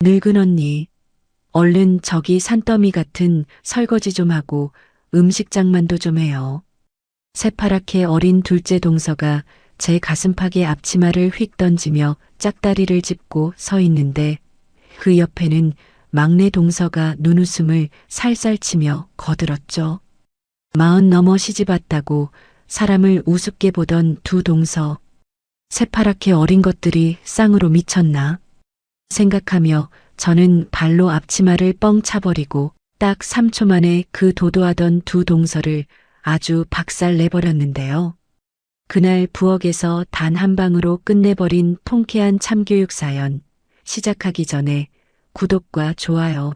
늙은 언니, 얼른 저기 산더미 같은 설거지 좀 하고 음식 장만도 좀 해요. 새파랗게 어린 둘째 동서가 제 가슴팍에 앞치마를 휙 던지며 짝다리를 짚고 서 있는데 그 옆에는 막내 동서가 눈웃음을 살살 치며 거들었죠. 40 넘어 시집왔다고 사람을 우습게 보던 두 동서. 새파랗게 어린 것들이 쌍으로 미쳤나 생각하며 저는 발로 앞치마를 뻥 차버리고 딱 3초 만에 그 도도하던 두 동서를 아주 박살 내버렸는데요. 그날 부엌에서 단 한 방으로 끝내버린 통쾌한 참교육 사연. 시작하기 전에 구독과 좋아요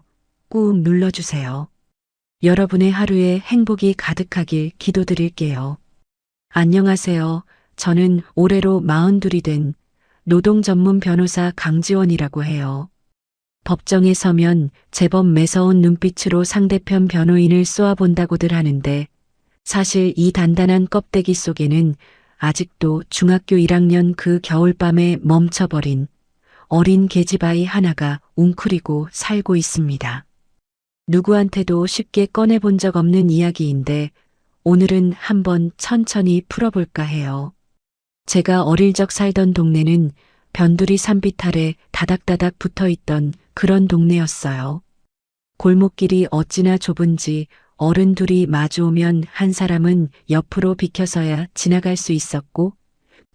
꾹 눌러주세요. 여러분의 하루에 행복이 가득하길 기도드릴게요. 안녕하세요. 저는 올해로 42이 된 노동 전문 변호사 강지원이라고 해요. 법정에 서면 제법 매서운 눈빛으로 상대편 변호인을 쏘아본다고들 하는데 사실 이 단단한 껍데기 속에는 아직도 중학교 1학년 그 겨울밤에 멈춰버린 어린 계집아이 하나가 웅크리고 살고 있습니다. 누구한테도 쉽게 꺼내본 적 없는 이야기인데 오늘은 한번 천천히 풀어볼까 해요. 제가 어릴 적 살던 동네는 변두리 산빛 아래 다닥다닥 붙어있던 그런 동네였어요. 골목길이 어찌나 좁은지 어른 둘이 마주오면 한 사람은 옆으로 비켜서야 지나갈 수 있었고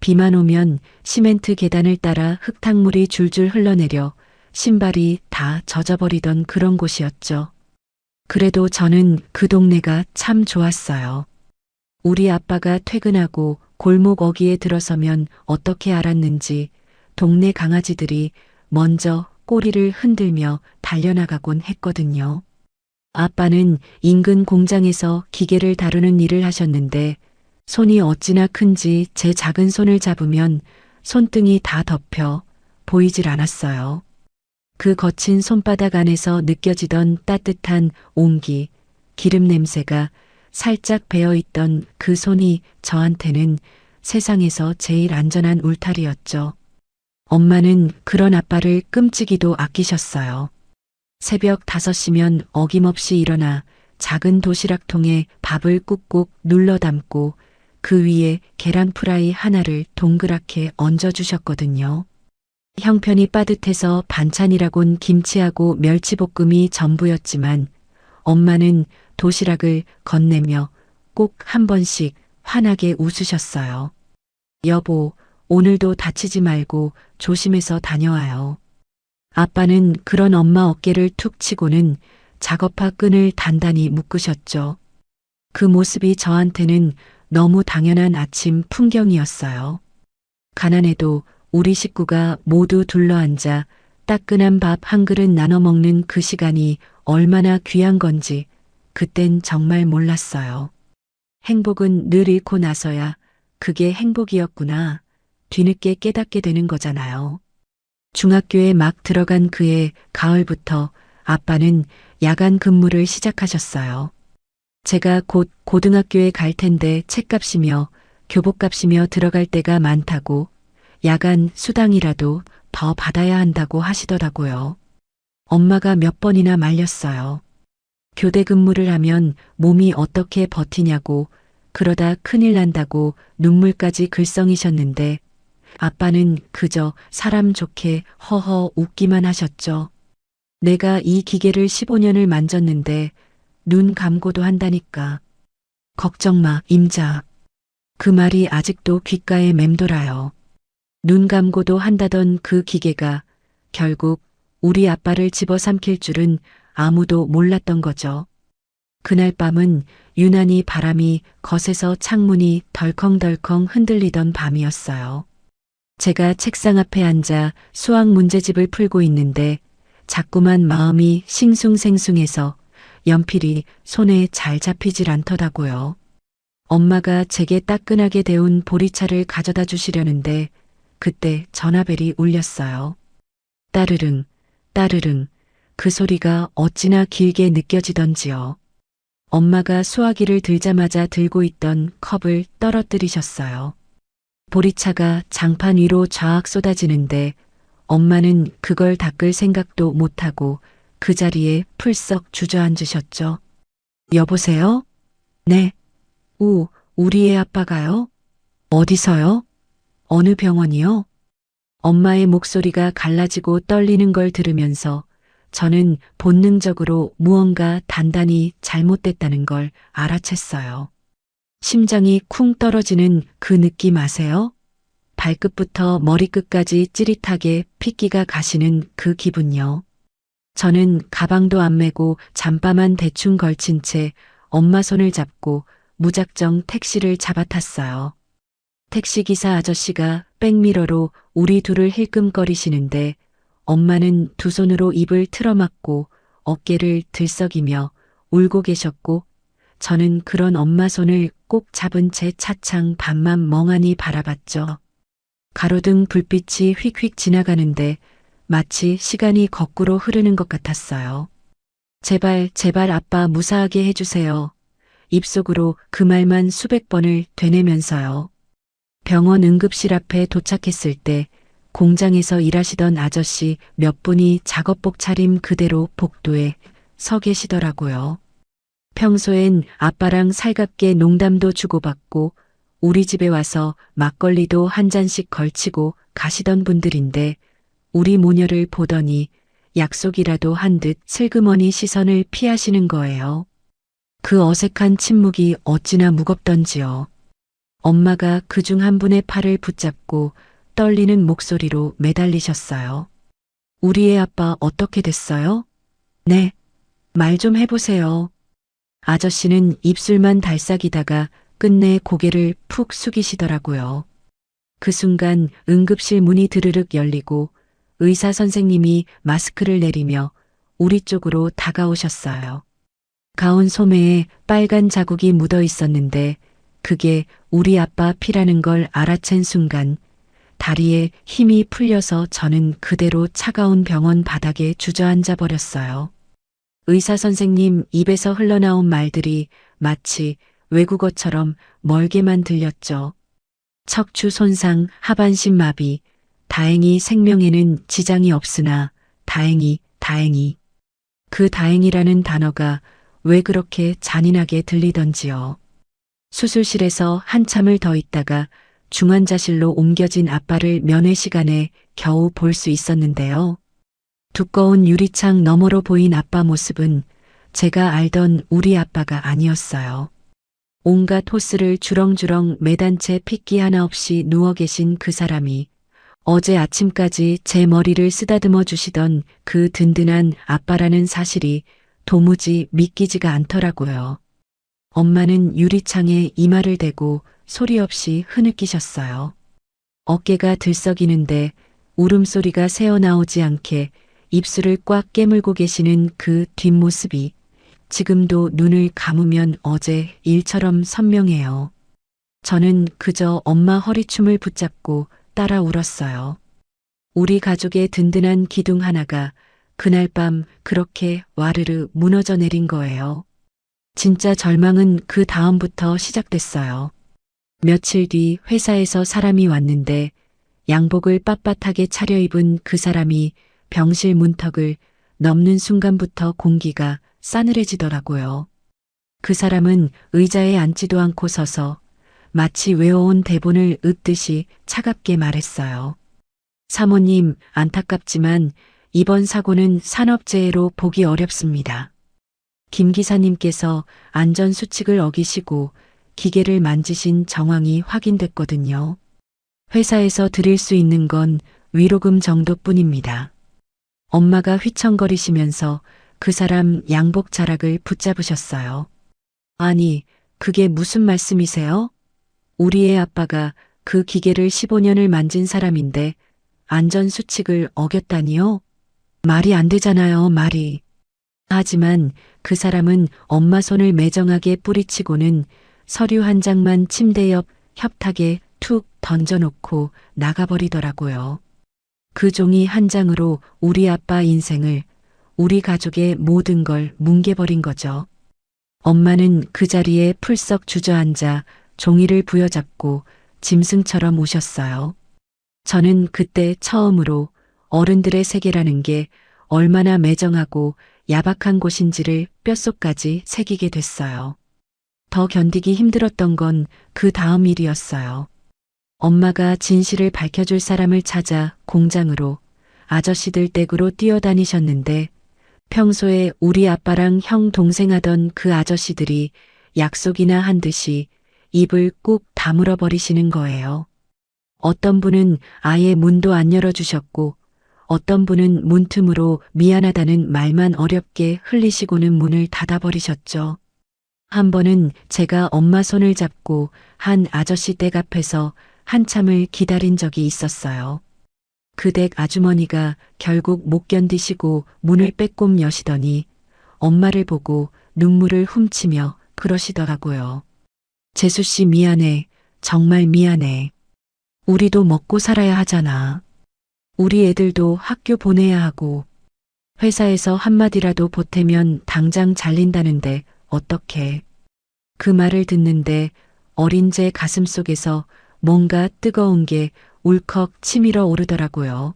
비만 오면 시멘트 계단을 따라 흙탕물이 줄줄 흘러내려 신발이 다 젖어버리던 그런 곳이었죠. 그래도 저는 그 동네가 참 좋았어요. 우리 아빠가 퇴근하고 골목 어귀에 들어서면 어떻게 알았는지 동네 강아지들이 먼저 꼬리를 흔들며 달려나가곤 했거든요. 아빠는 인근 공장에서 기계를 다루는 일을 하셨는데 손이 어찌나 큰지 제 작은 손을 잡으면 손등이 다 덮여 보이질 않았어요. 그 거친 손바닥 안에서 느껴지던 따뜻한 온기, 기름 냄새가 살짝 배어있던 그 손이 저한테는 세상에서 제일 안전한 울타리였죠. 엄마는 그런 아빠를 끔찍이도 아끼셨어요. 새벽 5시면 어김없이 일어나 작은 도시락통에 밥을 꾹꾹 눌러 담고 그 위에 계란 프라이 하나를 동그랗게 얹어주셨거든요. 형편이 빠듯해서 반찬이라곤 김치하고 멸치볶음이 전부였지만 엄마는 도시락을 건네며 꼭 한 번씩 환하게 웃으셨어요. 여보, 오늘도 다치지 말고 조심해서 다녀와요. 아빠는 그런 엄마 어깨를 툭 치고는 작업화 끈을 단단히 묶으셨죠. 그 모습이 저한테는 너무 당연한 아침 풍경이었어요. 가난해도 우리 식구가 모두 둘러앉아 따끈한 밥 한 그릇 나눠 먹는 그 시간이 얼마나 귀한 건지 그땐 정말 몰랐어요. 행복은 늘 잃고 나서야 그게 행복이었구나 뒤늦게 깨닫게 되는 거잖아요. 중학교에 막 들어간 그해 가을부터 아빠는 야간 근무를 시작하셨어요. 제가 곧 고등학교에 갈 텐데 책값이며 교복값이며 들어갈 때가 많다고 야간 수당이라도 더 받아야 한다고 하시더라고요. 엄마가 몇 번이나 말렸어요. 교대 근무를 하면 몸이 어떻게 버티냐고 그러다 큰일 난다고 눈물까지 글썽이셨는데 아빠는 그저 사람 좋게 허허 웃기만 하셨죠. 내가 이 기계를 15년을 만졌는데 눈 감고도 한다니까. 걱정 마, 임자. 그 말이 아직도 귓가에 맴돌아요. 눈 감고도 한다던 그 기계가 결국 우리 아빠를 집어삼킬 줄은 아무도 몰랐던 거죠. 그날 밤은 유난히 바람이 거세서 창문이 덜컹덜컹 흔들리던 밤이었어요. 제가 책상 앞에 앉아 수학 문제집을 풀고 있는데 자꾸만 마음이 싱숭생숭해서 연필이 손에 잘 잡히질 않더라고요. 엄마가 제게 따끈하게 데운 보리차를 가져다 주시려는데 그때 전화벨이 울렸어요. 따르릉, 따르릉. 그 소리가 어찌나 길게 느껴지던지요. 엄마가 수화기를 들자마자 들고 있던 컵을 떨어뜨리셨어요. 보리차가 장판 위로 좌악 쏟아지는데 엄마는 그걸 닦을 생각도 못하고 그 자리에 풀썩 주저앉으셨죠. 여보세요? 네. 우리 애 아빠가요? 어디서요? 어느 병원이요? 엄마의 목소리가 갈라지고 떨리는 걸 들으면서 저는 본능적으로 무언가 단단히 잘못됐다는 걸 알아챘어요. 심장이 쿵 떨어지는 그 느낌 아세요? 발끝부터 머리끝까지 찌릿하게 핏기가 가시는 그 기분요. 저는 가방도 안 메고 잠바만 대충 걸친 채 엄마 손을 잡고 무작정 택시를 잡아탔어요. 택시기사 아저씨가 백미러로 우리 둘을 힐끔거리시는데 엄마는 두 손으로 입을 틀어막고 어깨를 들썩이며 울고 계셨고 저는 그런 엄마 손을 꼭 잡은 채 차창 밖만 멍하니 바라봤죠. 가로등 불빛이 휙휙 지나가는데 마치 시간이 거꾸로 흐르는 것 같았어요. 제발, 제발 아빠 무사하게 해주세요. 입속으로 그 말만 수백 번을 되뇌면서요. 병원 응급실 앞에 도착했을 때 공장에서 일하시던 아저씨 몇 분이 작업복 차림 그대로 복도에 서 계시더라고요. 평소엔 아빠랑 살갑게 농담도 주고받고 우리 집에 와서 막걸리도 한 잔씩 걸치고 가시던 분들인데 우리 모녀를 보더니 약속이라도 한 듯 슬그머니 시선을 피하시는 거예요. 그 어색한 침묵이 어찌나 무겁던지요. 엄마가 그중 한 분의 팔을 붙잡고 떨리는 목소리로 매달리셨어요. 우리의 아빠 어떻게 됐어요? 네, 말 좀 해보세요. 아저씨는 입술만 달싹이다가 끝내 고개를 푹 숙이시더라고요. 그 순간 응급실 문이 드르륵 열리고 의사 선생님이 마스크를 내리며 우리 쪽으로 다가오셨어요. 가운 소매에 빨간 자국이 묻어 있었는데 그게 우리 아빠 피라는 걸 알아챈 순간 다리에 힘이 풀려서 저는 그대로 차가운 병원 바닥에 주저앉아 버렸어요. 의사 선생님 입에서 흘러나온 말들이 마치 외국어처럼 멀게만 들렸죠. 척추 손상, 하반신 마비, 다행히 생명에는 지장이 없으나 다행히. 그 다행이라는 단어가 왜 그렇게 잔인하게 들리던지요. 수술실에서 한참을 더 있다가 중환자실로 옮겨진 아빠를 면회 시간에 겨우 볼 수 있었는데요. 두꺼운 유리창 너머로 보인 아빠 모습은 제가 알던 우리 아빠가 아니었어요. 온갖 호스를 주렁주렁 매단 채 핏기 하나 없이 누워 계신 그 사람이 어제 아침까지 제 머리를 쓰다듬어 주시던 그 든든한 아빠라는 사실이 도무지 믿기지가 않더라고요. 엄마는 유리창에 이마를 대고 소리 없이 흐느끼셨어요. 어깨가 들썩이는데 울음소리가 새어나오지 않게 입술을 꽉 깨물고 계시는 그 뒷모습이 지금도 눈을 감으면 어제 일처럼 선명해요. 저는 그저 엄마 허리춤을 붙잡고 따라 울었어요. 우리 가족의 든든한 기둥 하나가 그날 밤 그렇게 와르르 무너져 내린 거예요. 진짜 절망은 그 다음부터 시작됐어요. 며칠 뒤 회사에서 사람이 왔는데 양복을 빳빳하게 차려입은 그 사람이 병실 문턱을 넘는 순간부터 공기가 싸늘해지더라고요. 그 사람은 의자에 앉지도 않고 서서 마치 외워온 대본을 읊듯이 차갑게 말했어요. 사모님, 안타깝지만 이번 사고는 산업재해로 보기 어렵습니다. 김 기사님께서 안전수칙을 어기시고 기계를 만지신 정황이 확인됐거든요. 회사에서 드릴 수 있는 건 위로금 정도뿐입니다. 엄마가 휘청거리시면서 그 사람 양복 자락을 붙잡으셨어요. 아니, 그게 무슨 말씀이세요? 우리의 아빠가 그 기계를 15년을 만진 사람인데 안전수칙을 어겼다니요? 말이 안 되잖아요, 말이. 하지만 그 사람은 엄마 손을 매정하게 뿌리치고는 서류 한 장만 침대 옆 협탁에 툭 던져놓고 나가버리더라고요. 그 종이 한 장으로 우리 아빠 인생을, 우리 가족의 모든 걸 뭉개버린 거죠. 엄마는 그 자리에 풀썩 주저앉아 종이를 부여잡고 짐승처럼 우셨어요. 저는 그때 처음으로 어른들의 세계라는 게 얼마나 매정하고 야박한 곳인지를 뼛속까지 새기게 됐어요. 더 견디기 힘들었던 건 그 다음 일이었어요. 엄마가 진실을 밝혀줄 사람을 찾아 공장으로 아저씨들 댁으로 뛰어다니셨는데 평소에 우리 아빠랑 형 동생 하던 그 아저씨들이 약속이나 한 듯이 입을 꾹 다물어 버리시는 거예요. 어떤 분은 아예 문도 안 열어주셨고 어떤 분은 문틈으로 미안하다는 말만 어렵게 흘리시고는 문을 닫아버리셨죠. 한 번은 제가 엄마 손을 잡고 한 아저씨 댁 앞에서 한참을 기다린 적이 있었어요. 그 댁 아주머니가 결국 못 견디시고 문을 빼꼼 여시더니 엄마를 보고 눈물을 훔치며 그러시더라고요. 재수 씨 미안해. 정말 미안해. 우리도 먹고 살아야 하잖아. 우리 애들도 학교 보내야 하고 회사에서 한마디라도 보태면 당장 잘린다는데 어떡해. 그 말을 듣는데 어린 제 가슴속에서 뭔가 뜨거운 게 울컥 치밀어 오르더라고요.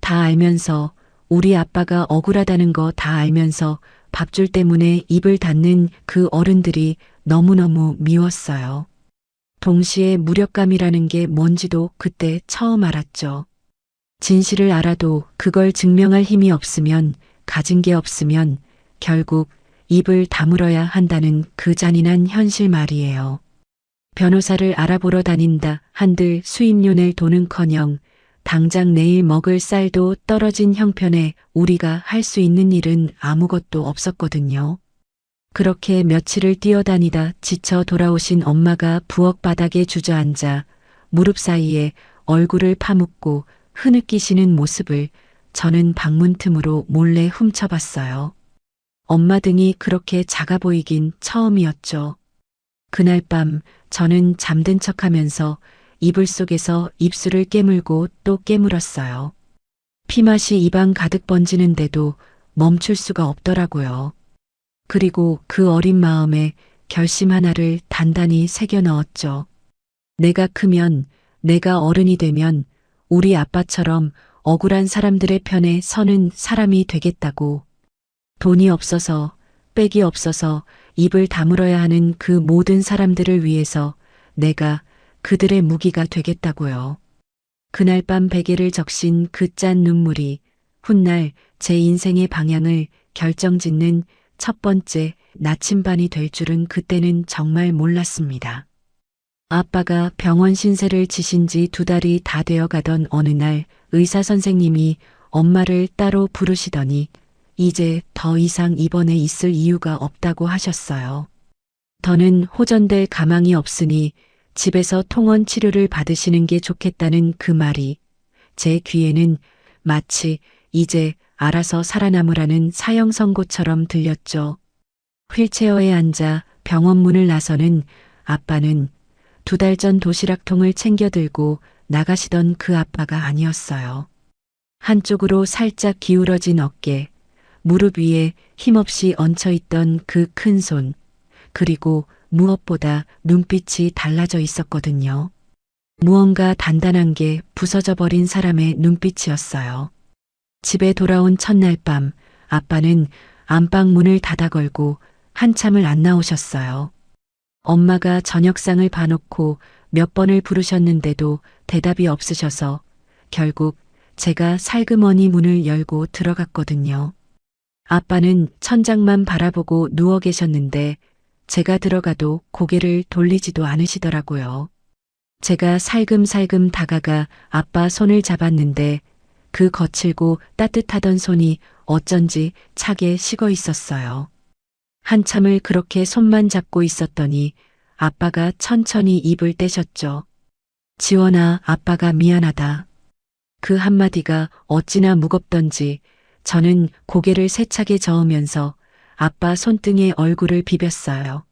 다 알면서 우리 아빠가 억울하다는 거 다 알면서 밥줄 때문에 입을 닫는 그 어른들이 너무너무 미웠어요. 동시에 무력감이라는 게 뭔지도 그때 처음 알았죠. 진실을 알아도 그걸 증명할 힘이 없으면, 가진 게 없으면 결국 입을 다물어야 한다는 그 잔인한 현실 말이에요. 변호사를 알아보러 다닌다 한들 수입료 낼 돈은커녕 당장 내일 먹을 쌀도 떨어진 형편에 우리가 할 수 있는 일은 아무것도 없었거든요. 그렇게 며칠을 뛰어다니다 지쳐 돌아오신 엄마가 부엌 바닥에 주저앉아 무릎 사이에 얼굴을 파묻고 흐느끼시는 모습을 저는 방문 틈으로 몰래 훔쳐봤어요. 엄마 등이 그렇게 작아 보이긴 처음이었죠. 그날 밤 저는 잠든 척하면서 이불 속에서 입술을 깨물고 또 깨물었어요. 피맛이 입안 가득 번지는데도 멈출 수가 없더라고요. 그리고 그 어린 마음에 결심 하나를 단단히 새겨 넣었죠. 내가 크면, 내가 어른이 되면 우리 아빠처럼 억울한 사람들의 편에 서는 사람이 되겠다고. 돈이 없어서, 빽이 없어서 입을 다물어야 하는 그 모든 사람들을 위해서 내가 그들의 무기가 되겠다고요. 그날 밤 베개를 적신 그 짠 눈물이 훗날 제 인생의 방향을 결정짓는 첫 번째 나침반이 될 줄은 그때는 정말 몰랐습니다. 아빠가 병원 신세를 지신 지 2달이 다 되어 가던 어느 날 의사 선생님이 엄마를 따로 부르시더니 이제 더 이상 입원해 있을 이유가 없다고 하셨어요. 더는 호전될 가망이 없으니 집에서 통원 치료를 받으시는 게 좋겠다는 그 말이 제 귀에는 마치 이제 알아서 살아남으라는 사형 선고처럼 들렸죠. 휠체어에 앉아 병원 문을 나서는 아빠는 2달 전 도시락통을 챙겨 들고 나가시던 그 아빠가 아니었어요. 한쪽으로 살짝 기울어진 어깨, 무릎 위에 힘없이 얹혀있던 그 큰 손, 그리고 무엇보다 눈빛이 달라져 있었거든요. 무언가 단단한 게 부서져 버린 사람의 눈빛이었어요. 집에 돌아온 첫날 밤 아빠는 안방 문을 닫아 걸고 한참을 안 나오셨어요. 엄마가 저녁상을 봐놓고 몇 번을 부르셨는데도 대답이 없으셔서 결국 제가 살그머니 문을 열고 들어갔거든요. 아빠는 천장만 바라보고 누워 계셨는데 제가 들어가도 고개를 돌리지도 않으시더라고요. 제가 살금살금 다가가 아빠 손을 잡았는데 그 거칠고 따뜻하던 손이 어쩐지 차게 식어 있었어요. 한참을 그렇게 손만 잡고 있었더니 아빠가 천천히 입을 떼셨죠. 지원아, 아빠가 미안하다. 그 한마디가 어찌나 무겁던지 저는 고개를 세차게 저으면서 아빠 손등에 얼굴을 비볐어요.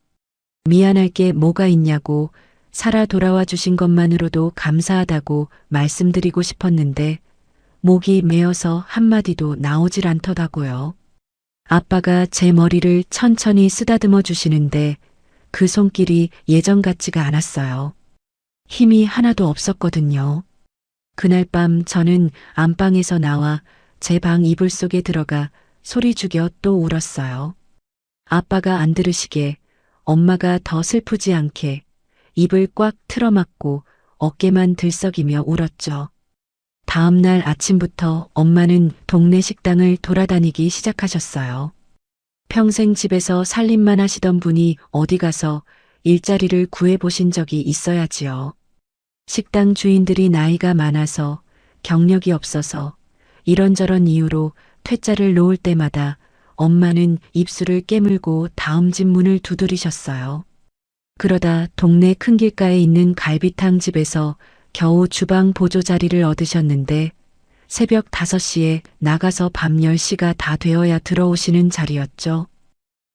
미안할 게 뭐가 있냐고, 살아 돌아와 주신 것만으로도 감사하다고 말씀드리고 싶었는데 목이 메어서 한마디도 나오질 않더라고요. 아빠가 제 머리를 천천히 쓰다듬어 주시는데 그 손길이 예전 같지가 않았어요. 힘이 하나도 없었거든요. 그날 밤 저는 안방에서 나와 제 방 이불 속에 들어가 소리 죽여 또 울었어요. 아빠가 안 들으시게, 엄마가 더 슬프지 않게 입을 꽉 틀어막고 어깨만 들썩이며 울었죠. 다음 날 아침부터 엄마는 동네 식당을 돌아다니기 시작하셨어요. 평생 집에서 살림만 하시던 분이 어디 가서 일자리를 구해보신 적이 있어야지요. 식당 주인들이 나이가 많아서 경력이 없어서 이런저런 이유로 퇴짜를 놓을 때마다 엄마는 입술을 깨물고 다음 집 문을 두드리셨어요. 그러다 동네 큰 길가에 있는 갈비탕 집에서 겨우 주방 보조 자리를 얻으셨는데 새벽 5시에 나가서 밤 10시가 다 되어야 들어오시는 자리였죠.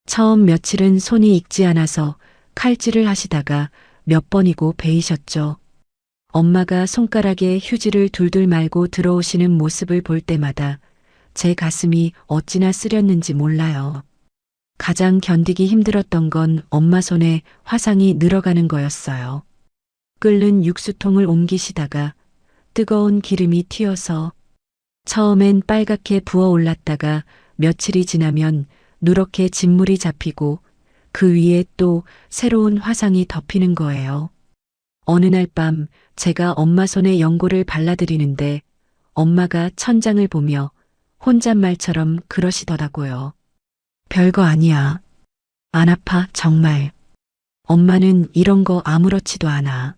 처음 며칠은 손이 익지 않아서 칼질을 하시다가 몇 번이고 베이셨죠. 엄마가 손가락에 휴지를 둘둘 말고 들어오시는 모습을 볼 때마다 제 가슴이 어찌나 쓰렸는지 몰라요. 가장 견디기 힘들었던 건 엄마 손에 화상이 늘어가는 거였어요. 끓는 육수통을 옮기시다가 뜨거운 기름이 튀어서 처음엔 빨갛게 부어 올랐다가 며칠이 지나면 누렇게 진물이 잡히고 그 위에 또 새로운 화상이 덮이는 거예요. 어느 날 밤 제가 엄마 손에 연고를 발라드리는데 엄마가 천장을 보며 혼잣말처럼 그러시더라고요. 별거 아니야. 안 아파, 정말. 엄마는 이런 거 아무렇지도 않아.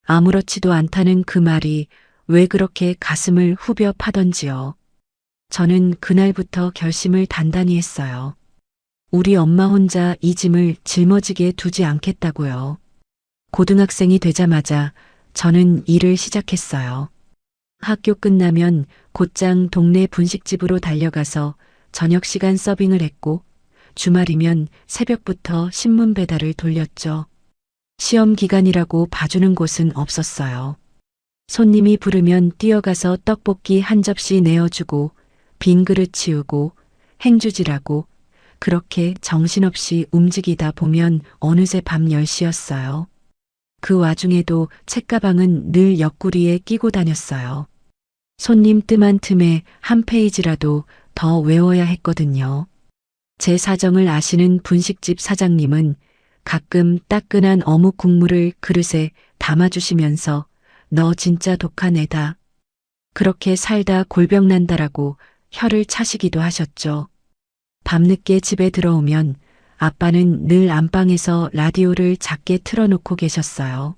아무렇지도 않다는 그 말이 왜 그렇게 가슴을 후벼 파던지요. 저는 그날부터 결심을 단단히 했어요. 우리 엄마 혼자 이 짐을 짊어지게 두지 않겠다고요. 고등학생이 되자마자 저는 일을 시작했어요. 학교 끝나면 곧장 동네 분식집으로 달려가서 저녁 시간 서빙을 했고 주말이면 새벽부터 신문 배달을 돌렸죠. 시험 기간이라고 봐주는 곳은 없었어요. 손님이 부르면 뛰어가서 떡볶이 한 접시 내어주고 빈 그릇 치우고 행주질하고 그렇게 정신없이 움직이다 보면 어느새 밤 10시였어요. 그 와중에도 책가방은 늘 옆구리에 끼고 다녔어요. 손님 뜸한 틈에 한 페이지라도 더 외워야 했거든요. 제 사정을 아시는 분식집 사장님은 가끔 따끈한 어묵 국물을 그릇에 담아주시면서 너 진짜 독한 애다. 그렇게 살다 골병 난다라고 혀를 차시기도 하셨죠. 밤늦게 집에 들어오면 아빠는 늘 안방에서 라디오를 작게 틀어놓고 계셨어요.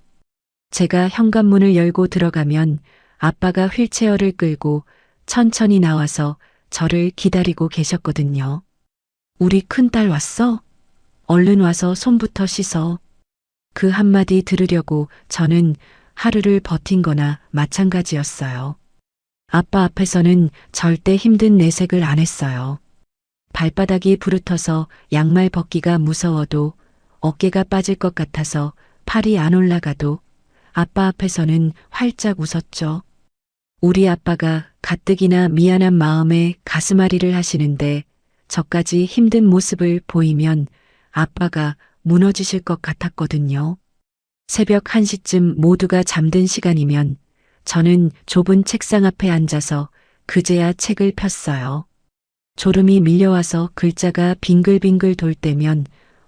제가 현관문을 열고 들어가면 아빠가 휠체어를 끌고 천천히 나와서 저를 기다리고 계셨거든요. 우리 큰딸 왔어? 얼른 와서 손부터 씻어. 그 한마디 들으려고 저는 하루를 버틴 거나 마찬가지였어요. 아빠 앞에서는 절대 힘든 내색을 안 했어요. 발바닥이 부르터서 양말 벗기가 무서워도 어깨가 빠질 것 같아서 팔이 안 올라가도 아빠 앞에서는 활짝 웃었죠. 우리 아빠가 가뜩이나 미안한 마음에 가슴앓이를 하시는데 저까지 힘든 모습을 보이면 아빠가 무너지실 것 같았거든요. 새벽 1시쯤 모두가 잠든 시간이면 저는 좁은 책상 앞에 앉아서 그제야 책을 폈어요. 졸음이 밀려와서 글자가 빙글빙글 돌 때면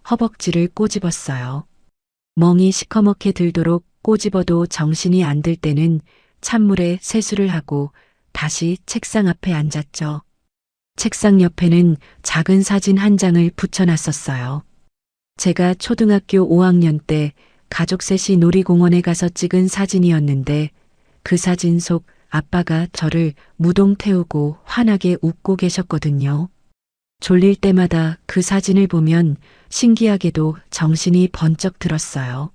허벅지를 꼬집었어요. 멍이 시커멓게 들도록 꼬집어도 정신이 안 들 때는 찬물에 세수를 하고 다시 책상 앞에 앉았죠. 책상 옆에는 작은 사진 한 장을 붙여놨었어요. 제가 초등학교 5학년 때 가족 셋이 놀이공원에 가서 찍은 사진이었는데 그 사진 속 아빠가 저를 무동 태우고 환하게 웃고 계셨거든요. 졸릴 때마다 그 사진을 보면 신기하게도 정신이 번쩍 들었어요.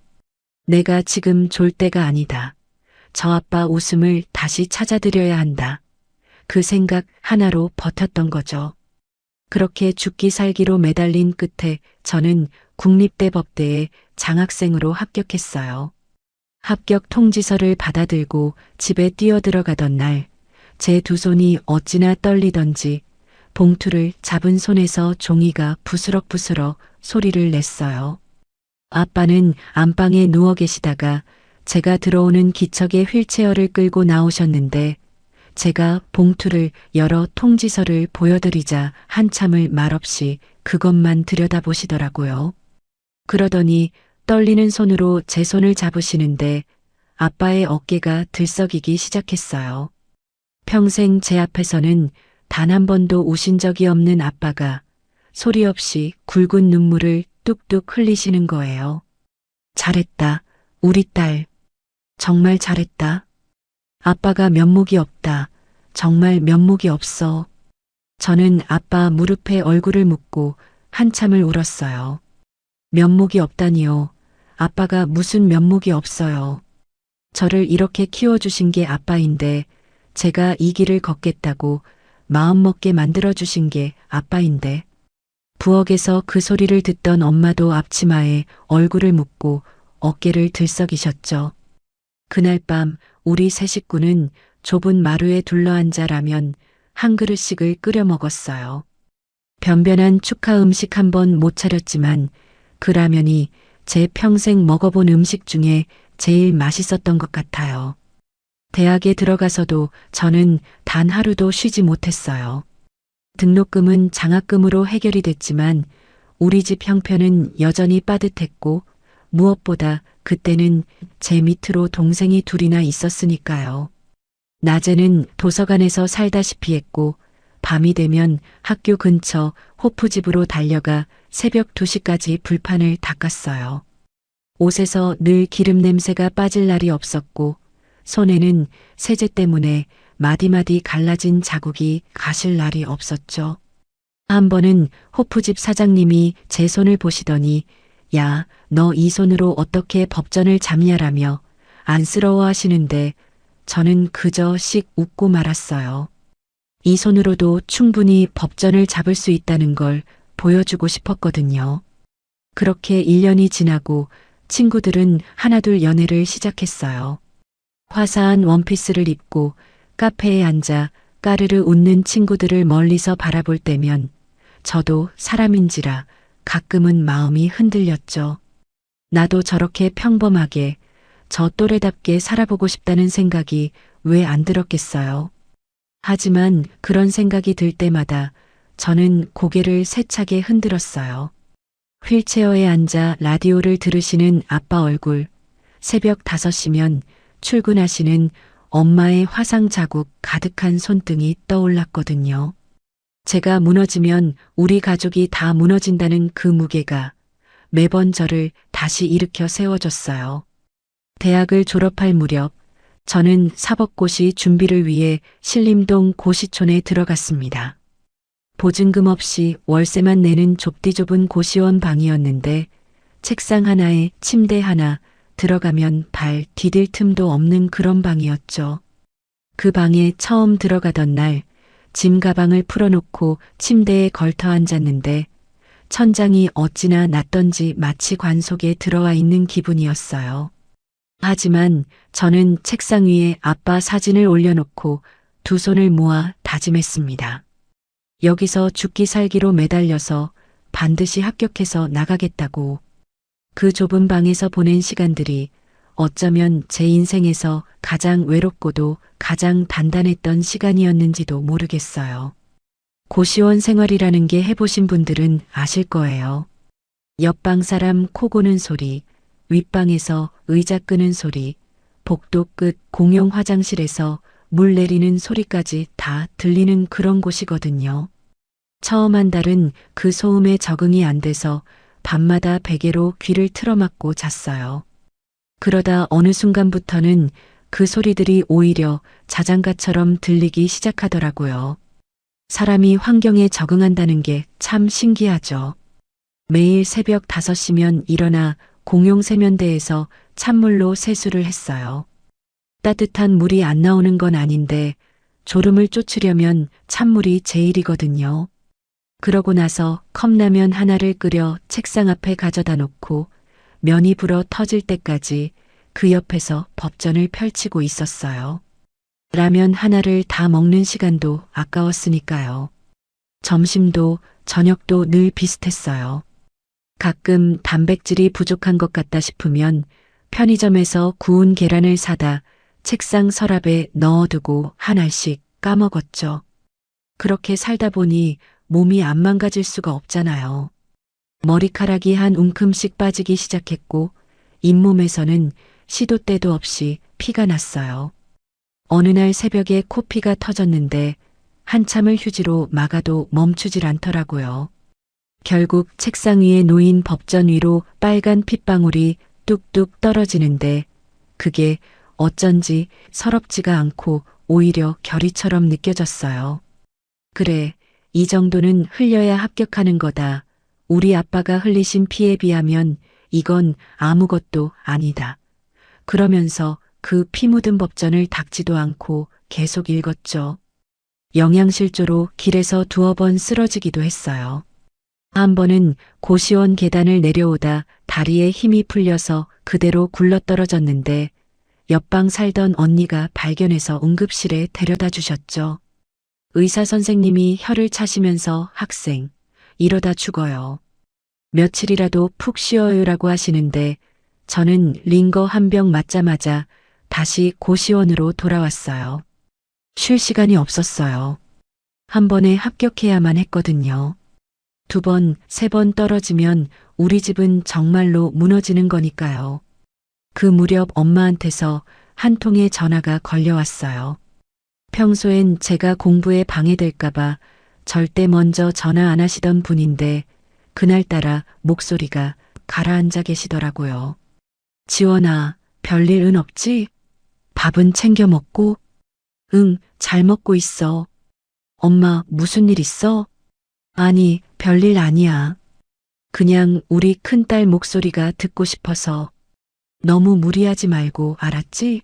내가 지금 졸 때가 아니다. 저 아빠 웃음을 다시 찾아드려야 한다. 그 생각 하나로 버텼던 거죠. 그렇게 죽기 살기로 매달린 끝에 저는 국립대 법대에 장학생으로 합격했어요. 합격 통지서를 받아들고 집에 뛰어들어가던 날, 제 두 손이 어찌나 떨리던지 봉투를 잡은 손에서 종이가 부스럭부스럭 소리를 냈어요. 아빠는 안방에 누워 계시다가 제가 들어오는 기척에 휠체어를 끌고 나오셨는데 제가 봉투를 열어 통지서를 보여드리자 한참을 말없이 그것만 들여다보시더라고요. 그러더니 떨리는 손으로 제 손을 잡으시는데 아빠의 어깨가 들썩이기 시작했어요. 평생 제 앞에서는 단 한 번도 우신 적이 없는 아빠가 소리 없이 굵은 눈물을 뚝뚝 흘리시는 거예요. 잘했다, 우리 딸. 정말 잘했다. 아빠가 면목이 없다. 정말 면목이 없어. 저는 아빠 무릎에 얼굴을 묻고 한참을 울었어요. 면목이 없다니요. 아빠가 무슨 면목이 없어요. 저를 이렇게 키워주신 게 아빠인데 제가 이 길을 걷겠다고 마음먹게 만들어주신 게 아빠인데. 부엌에서 그 소리를 듣던 엄마도 앞치마에 얼굴을 묻고 어깨를 들썩이셨죠. 그날 밤 우리 세 식구는 좁은 마루에 둘러앉아 라면 한 그릇씩을 끓여 먹었어요. 변변한 축하 음식 한 번 못 차렸지만 그 라면이 제 평생 먹어본 음식 중에 제일 맛있었던 것 같아요. 대학에 들어가서도 저는 단 하루도 쉬지 못했어요. 등록금은 장학금으로 해결이 됐지만 우리 집 형편은 여전히 빠듯했고 무엇보다 그때는 제 밑으로 동생이 둘이나 있었으니까요. 낮에는 도서관에서 살다시피 했고 밤이 되면 학교 근처 호프집으로 달려가 새벽 2시까지 불판을 닦았어요. 옷에서 늘 기름 냄새가 빠질 날이 없었고 손에는 세제 때문에 마디마디 갈라진 자국이 가실 날이 없었죠. 한 번은 호프집 사장님이 제 손을 보시더니 야, 너 이 손으로 어떻게 법전을 잡냐라며 안쓰러워 하시는데 저는 그저 씩 웃고 말았어요. 이 손으로도 충분히 법전을 잡을 수 있다는 걸 보여주고 싶었거든요. 그렇게 1년이 지나고 친구들은 하나둘 연애를 시작했어요. 화사한 원피스를 입고 카페에 앉아 까르르 웃는 친구들을 멀리서 바라볼 때면 저도 사람인지라 가끔은 마음이 흔들렸죠. 나도 저렇게 평범하게 저 또래답게 살아보고 싶다는 생각이 왜 안 들었겠어요. 하지만 그런 생각이 들 때마다 저는 고개를 세차게 흔들었어요. 휠체어에 앉아 라디오를 들으시는 아빠 얼굴, 새벽 5시면 출근하시는 엄마의 화상 자국 가득한 손등이 떠올랐거든요. 제가 무너지면 우리 가족이 다 무너진다는 그 무게가 매번 저를 다시 일으켜 세워줬어요. 대학을 졸업할 무렵 저는 사법고시 준비를 위해 신림동 고시촌에 들어갔습니다. 보증금 없이 월세만 내는 좁디좁은 고시원 방이었는데 책상 하나에 침대 하나, 들어가면 발 디딜 틈도 없는 그런 방이었죠. 그 방에 처음 들어가던 날 짐 가방을 풀어놓고 침대에 걸터 앉았는데 천장이 어찌나 낫던지 마치 관 속에 들어와 있는 기분이었어요. 하지만 저는 책상 위에 아빠 사진을 올려놓고 두 손을 모아 다짐했습니다. 여기서 죽기 살기로 매달려서 반드시 합격해서 나가겠다고. 그 좁은 방에서 보낸 시간들이 어쩌면 제 인생에서 가장 외롭고도 가장 단단했던 시간이었는지도 모르겠어요. 고시원 생활이라는 게 해보신 분들은 아실 거예요. 옆방 사람 코 고는 소리, 윗방에서 의자 끄는 소리, 복도 끝 공용 화장실에서 물 내리는 소리까지 다 들리는 그런 곳이거든요. 처음 한 달은 그 소음에 적응이 안 돼서 밤마다 베개로 귀를 틀어막고 잤어요. 그러다 어느 순간부터는 그 소리들이 오히려 자장가처럼 들리기 시작하더라고요. 사람이 환경에 적응한다는 게 참 신기하죠. 매일 새벽 5시면 일어나 공용 세면대에서 찬물로 세수를 했어요. 따뜻한 물이 안 나오는 건 아닌데 졸음을 쫓으려면 찬물이 제일이거든요. 그러고 나서 컵라면 하나를 끓여 책상 앞에 가져다 놓고 면이 불어 터질 때까지 그 옆에서 법전을 펼치고 있었어요. 라면 하나를 다 먹는 시간도 아까웠으니까요. 점심도 저녁도 늘 비슷했어요. 가끔 단백질이 부족한 것 같다 싶으면 편의점에서 구운 계란을 사다 책상 서랍에 넣어두고 한 알씩 까먹었죠. 그렇게 살다 보니 몸이 안 망가질 수가 없잖아요. 머리카락이 한 움큼씩 빠지기 시작했고 잇몸에서는 시도 때도 없이 피가 났어요. 어느 날 새벽에 코피가 터졌는데 한참을 휴지로 막아도 멈추질 않더라고요. 결국 책상 위에 놓인 법전 위로 빨간 핏방울이 뚝뚝 떨어지는데 그게 어쩐지 서럽지가 않고 오히려 결의처럼 느껴졌어요. 그래, 이 정도는 흘려야 합격하는 거다. 우리 아빠가 흘리신 피에 비하면 이건 아무것도 아니다. 그러면서 그 피 묻은 법전을 닦지도 않고 계속 읽었죠. 영양실조로 길에서 두어 번 쓰러지기도 했어요. 한 번은 고시원 계단을 내려오다 다리에 힘이 풀려서 그대로 굴러떨어졌는데 옆방 살던 언니가 발견해서 응급실에 데려다 주셨죠. 의사 선생님이 혀를 차시면서 학생, 이러다 죽어요. 며칠이라도 푹 쉬어요라고 하시는데 저는 링거 한 병 맞자마자 다시 고시원으로 돌아왔어요. 쉴 시간이 없었어요. 한 번에 합격해야만 했거든요. 두 번, 세 번 떨어지면 우리 집은 정말로 무너지는 거니까요. 그 무렵 엄마한테서 한 통의 전화가 걸려왔어요. 평소엔 제가 공부에 방해될까봐 절대 먼저 전화 안 하시던 분인데 그날따라 목소리가 가라앉아 계시더라고요. 지원아, 별일은 없지? 밥은 챙겨 먹고? 응, 잘 먹고 있어. 엄마, 무슨 일 있어? 아니, 별일 아니야. 그냥 우리 큰딸 목소리가 듣고 싶어서. 너무 무리하지 말고 알았지?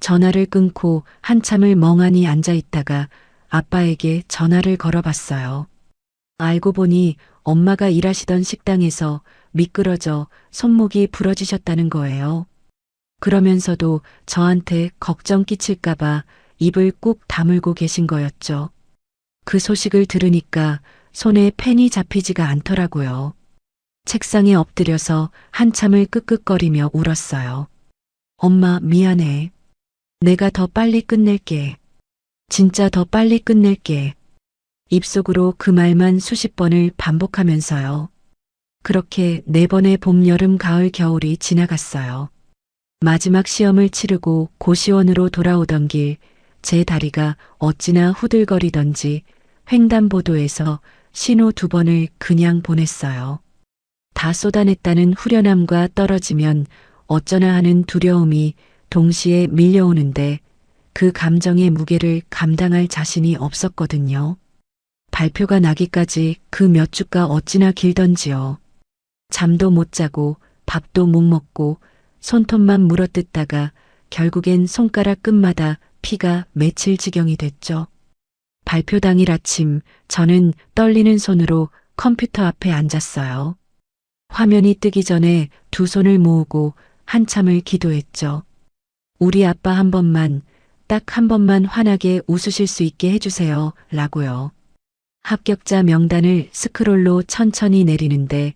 전화를 끊고 한참을 멍하니 앉아 있다가 아빠에게 전화를 걸어봤어요. 알고 보니 엄마가 일하시던 식당에서 미끄러져 손목이 부러지셨다는 거예요. 그러면서도 저한테 걱정 끼칠까봐 입을 꾹 다물고 계신 거였죠. 그 소식을 들으니까 손에 펜이 잡히지가 않더라고요. 책상에 엎드려서 한참을 끄끄거리며 울었어요. 엄마, 미안해. 내가 더 빨리 끝낼게. 진짜 더 빨리 끝낼게. 입속으로 그 말만 수십 번을 반복하면서요. 그렇게 4번의 봄, 여름, 가을, 겨울이 지나갔어요. 마지막 시험을 치르고 고시원으로 돌아오던 길, 제 다리가 어찌나 후들거리던지 횡단보도에서 신호 2번을 그냥 보냈어요. 다 쏟아냈다는 후련함과 떨어지면 어쩌나 하는 두려움이 동시에 밀려오는데 그 감정의 무게를 감당할 자신이 없었거든요. 발표가 나기까지 그 몇 주가 어찌나 길던지요. 잠도 못 자고 밥도 못 먹고 손톱만 물어뜯다가 결국엔 손가락 끝마다 피가 맺힐 지경이 됐죠. 발표 당일 아침 저는 떨리는 손으로 컴퓨터 앞에 앉았어요. 화면이 뜨기 전에 두 손을 모으고 한참을 기도했죠. 우리 아빠 한 번만, 딱 한 번만 환하게 웃으실 수 있게 해주세요. 라고요. 합격자 명단을 스크롤로 천천히 내리는데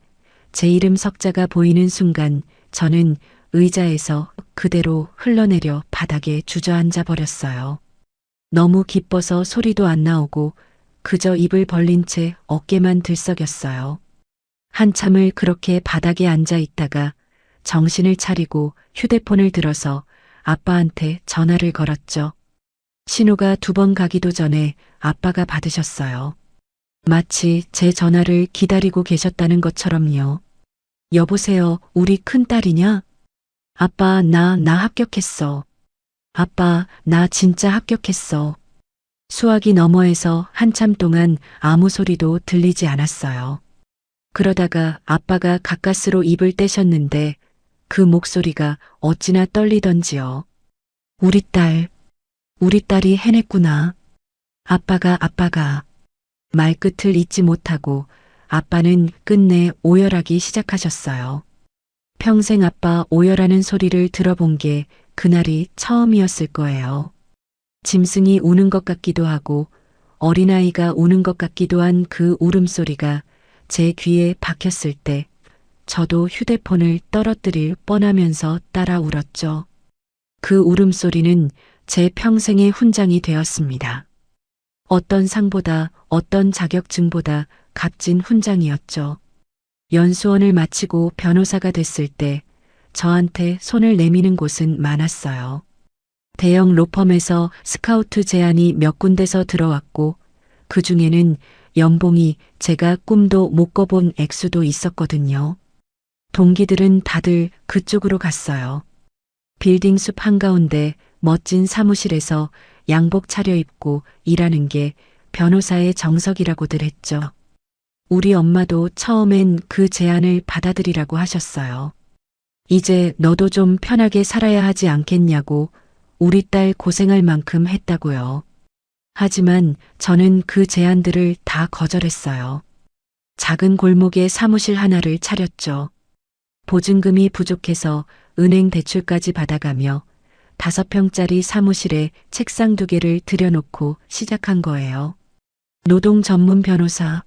제 이름 석자가 보이는 순간 저는 의자에서 그대로 흘러내려 바닥에 주저앉아 버렸어요. 너무 기뻐서 소리도 안 나오고 그저 입을 벌린 채 어깨만 들썩였어요. 한참을 그렇게 바닥에 앉아 있다가 정신을 차리고 휴대폰을 들어서 아빠한테 전화를 걸었죠. 신호가 2번 가기도 전에 아빠가 받으셨어요. 마치 제 전화를 기다리고 계셨다는 것처럼요. 여보세요, 우리 큰딸이냐? 아빠, 나 합격했어. 아빠, 나 진짜 합격했어. 수화기 너머에서 한참 동안 아무 소리도 들리지 않았어요. 그러다가 아빠가 가까스로 입을 떼셨는데 그 목소리가 어찌나 떨리던지요. 우리 딸이 해냈구나. 아빠가. 말끝을 잇지 못하고 아빠는 끝내 오열하기 시작하셨어요. 평생 아빠 오열하는 소리를 들어본 게 그날이 처음이었을 거예요. 짐승이 우는 것 같기도 하고 어린아이가 우는 것 같기도 한 그 울음소리가 제 귀에 박혔을 때 저도 휴대폰을 떨어뜨릴 뻔하면서 따라 울었죠. 그 울음소리는 제 평생의 훈장이 되었습니다. 어떤 상보다 어떤 자격증보다 값진 훈장이었죠. 연수원을 마치고 변호사가 됐을 때 저한테 손을 내미는 곳은 많았어요. 대형 로펌에서 스카우트 제안이 몇 군데서 들어왔고 그 중에는 연봉이 제가 꿈도 못 꿔본 액수도 있었거든요. 동기들은 다들 그쪽으로 갔어요. 빌딩 숲 한가운데 멋진 사무실에서 양복 차려입고 일하는 게 변호사의 정석이라고들 했죠. 우리 엄마도 처음엔 그 제안을 받아들이라고 하셨어요. 이제 너도 좀 편하게 살아야 하지 않겠냐고 우리 딸 고생할 만큼 했다고요. 하지만 저는 그 제안들을 다 거절했어요. 작은 골목에 사무실 하나를 차렸죠. 보증금이 부족해서 은행 대출까지 받아가며 5평짜리 사무실에 책상 2개를 들여놓고 시작한 거예요. 노동 전문 변호사,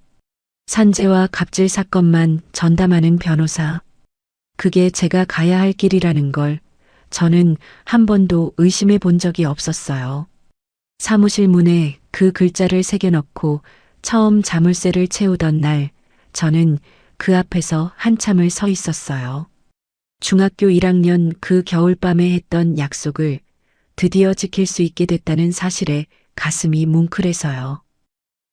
산재와 갑질 사건만 전담하는 변호사. 그게 제가 가야 할 길이라는 걸 저는 한 번도 의심해 본 적이 없었어요. 사무실 문에 그 글자를 새겨넣고 처음 자물쇠를 채우던 날, 저는 그 앞에서 한참을 서 있었어요. 중학교 1학년 그 겨울밤에 했던 약속을 드디어 지킬 수 있게 됐다는 사실에 가슴이 뭉클해서요.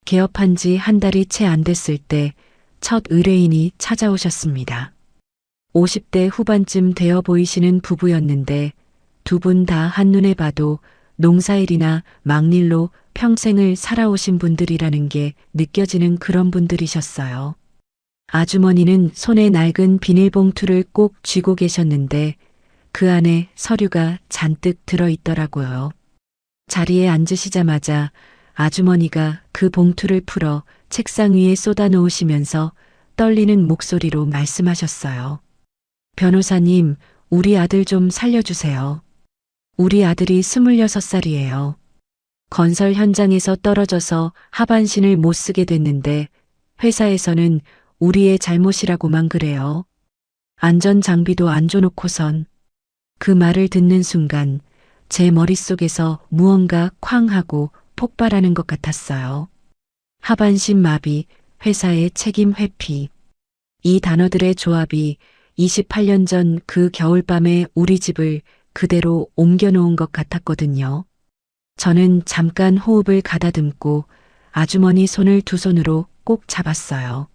개업한 지 한 달이 채 안 됐을 때 첫 의뢰인이 찾아오셨습니다. 50대 후반쯤 되어 보이시는 부부였는데 두 분 다 한눈에 봐도 농사일이나 막일로 평생을 살아오신 분들이라는 게 느껴지는 그런 분들이셨어요. 아주머니는 손에 낡은 비닐봉투를 꼭 쥐고 계셨는데 그 안에 서류가 잔뜩 들어있더라고요. 자리에 앉으시자마자 아주머니가 그 봉투를 풀어 책상 위에 쏟아 놓으시면서 떨리는 목소리로 말씀하셨어요. 변호사님, 우리 아들 좀 살려주세요. 우리 아들이 26살이에요. 건설 현장에서 떨어져서 하반신을 못 쓰게 됐는데 회사에서는 우리의 잘못이라고만 그래요. 안전 장비도 안 줘놓고선. 그 말을 듣는 순간 제 머릿속에서 무언가 쾅 하고 폭발하는 것 같았어요. 하반신 마비, 회사의 책임 회피. 이 단어들의 조합이 28년 전 그 겨울밤에 우리 집을 그대로 옮겨놓은 것 같았거든요. 저는 잠깐 호흡을 가다듬고 아주머니 손을 두 손으로 꼭 잡았어요.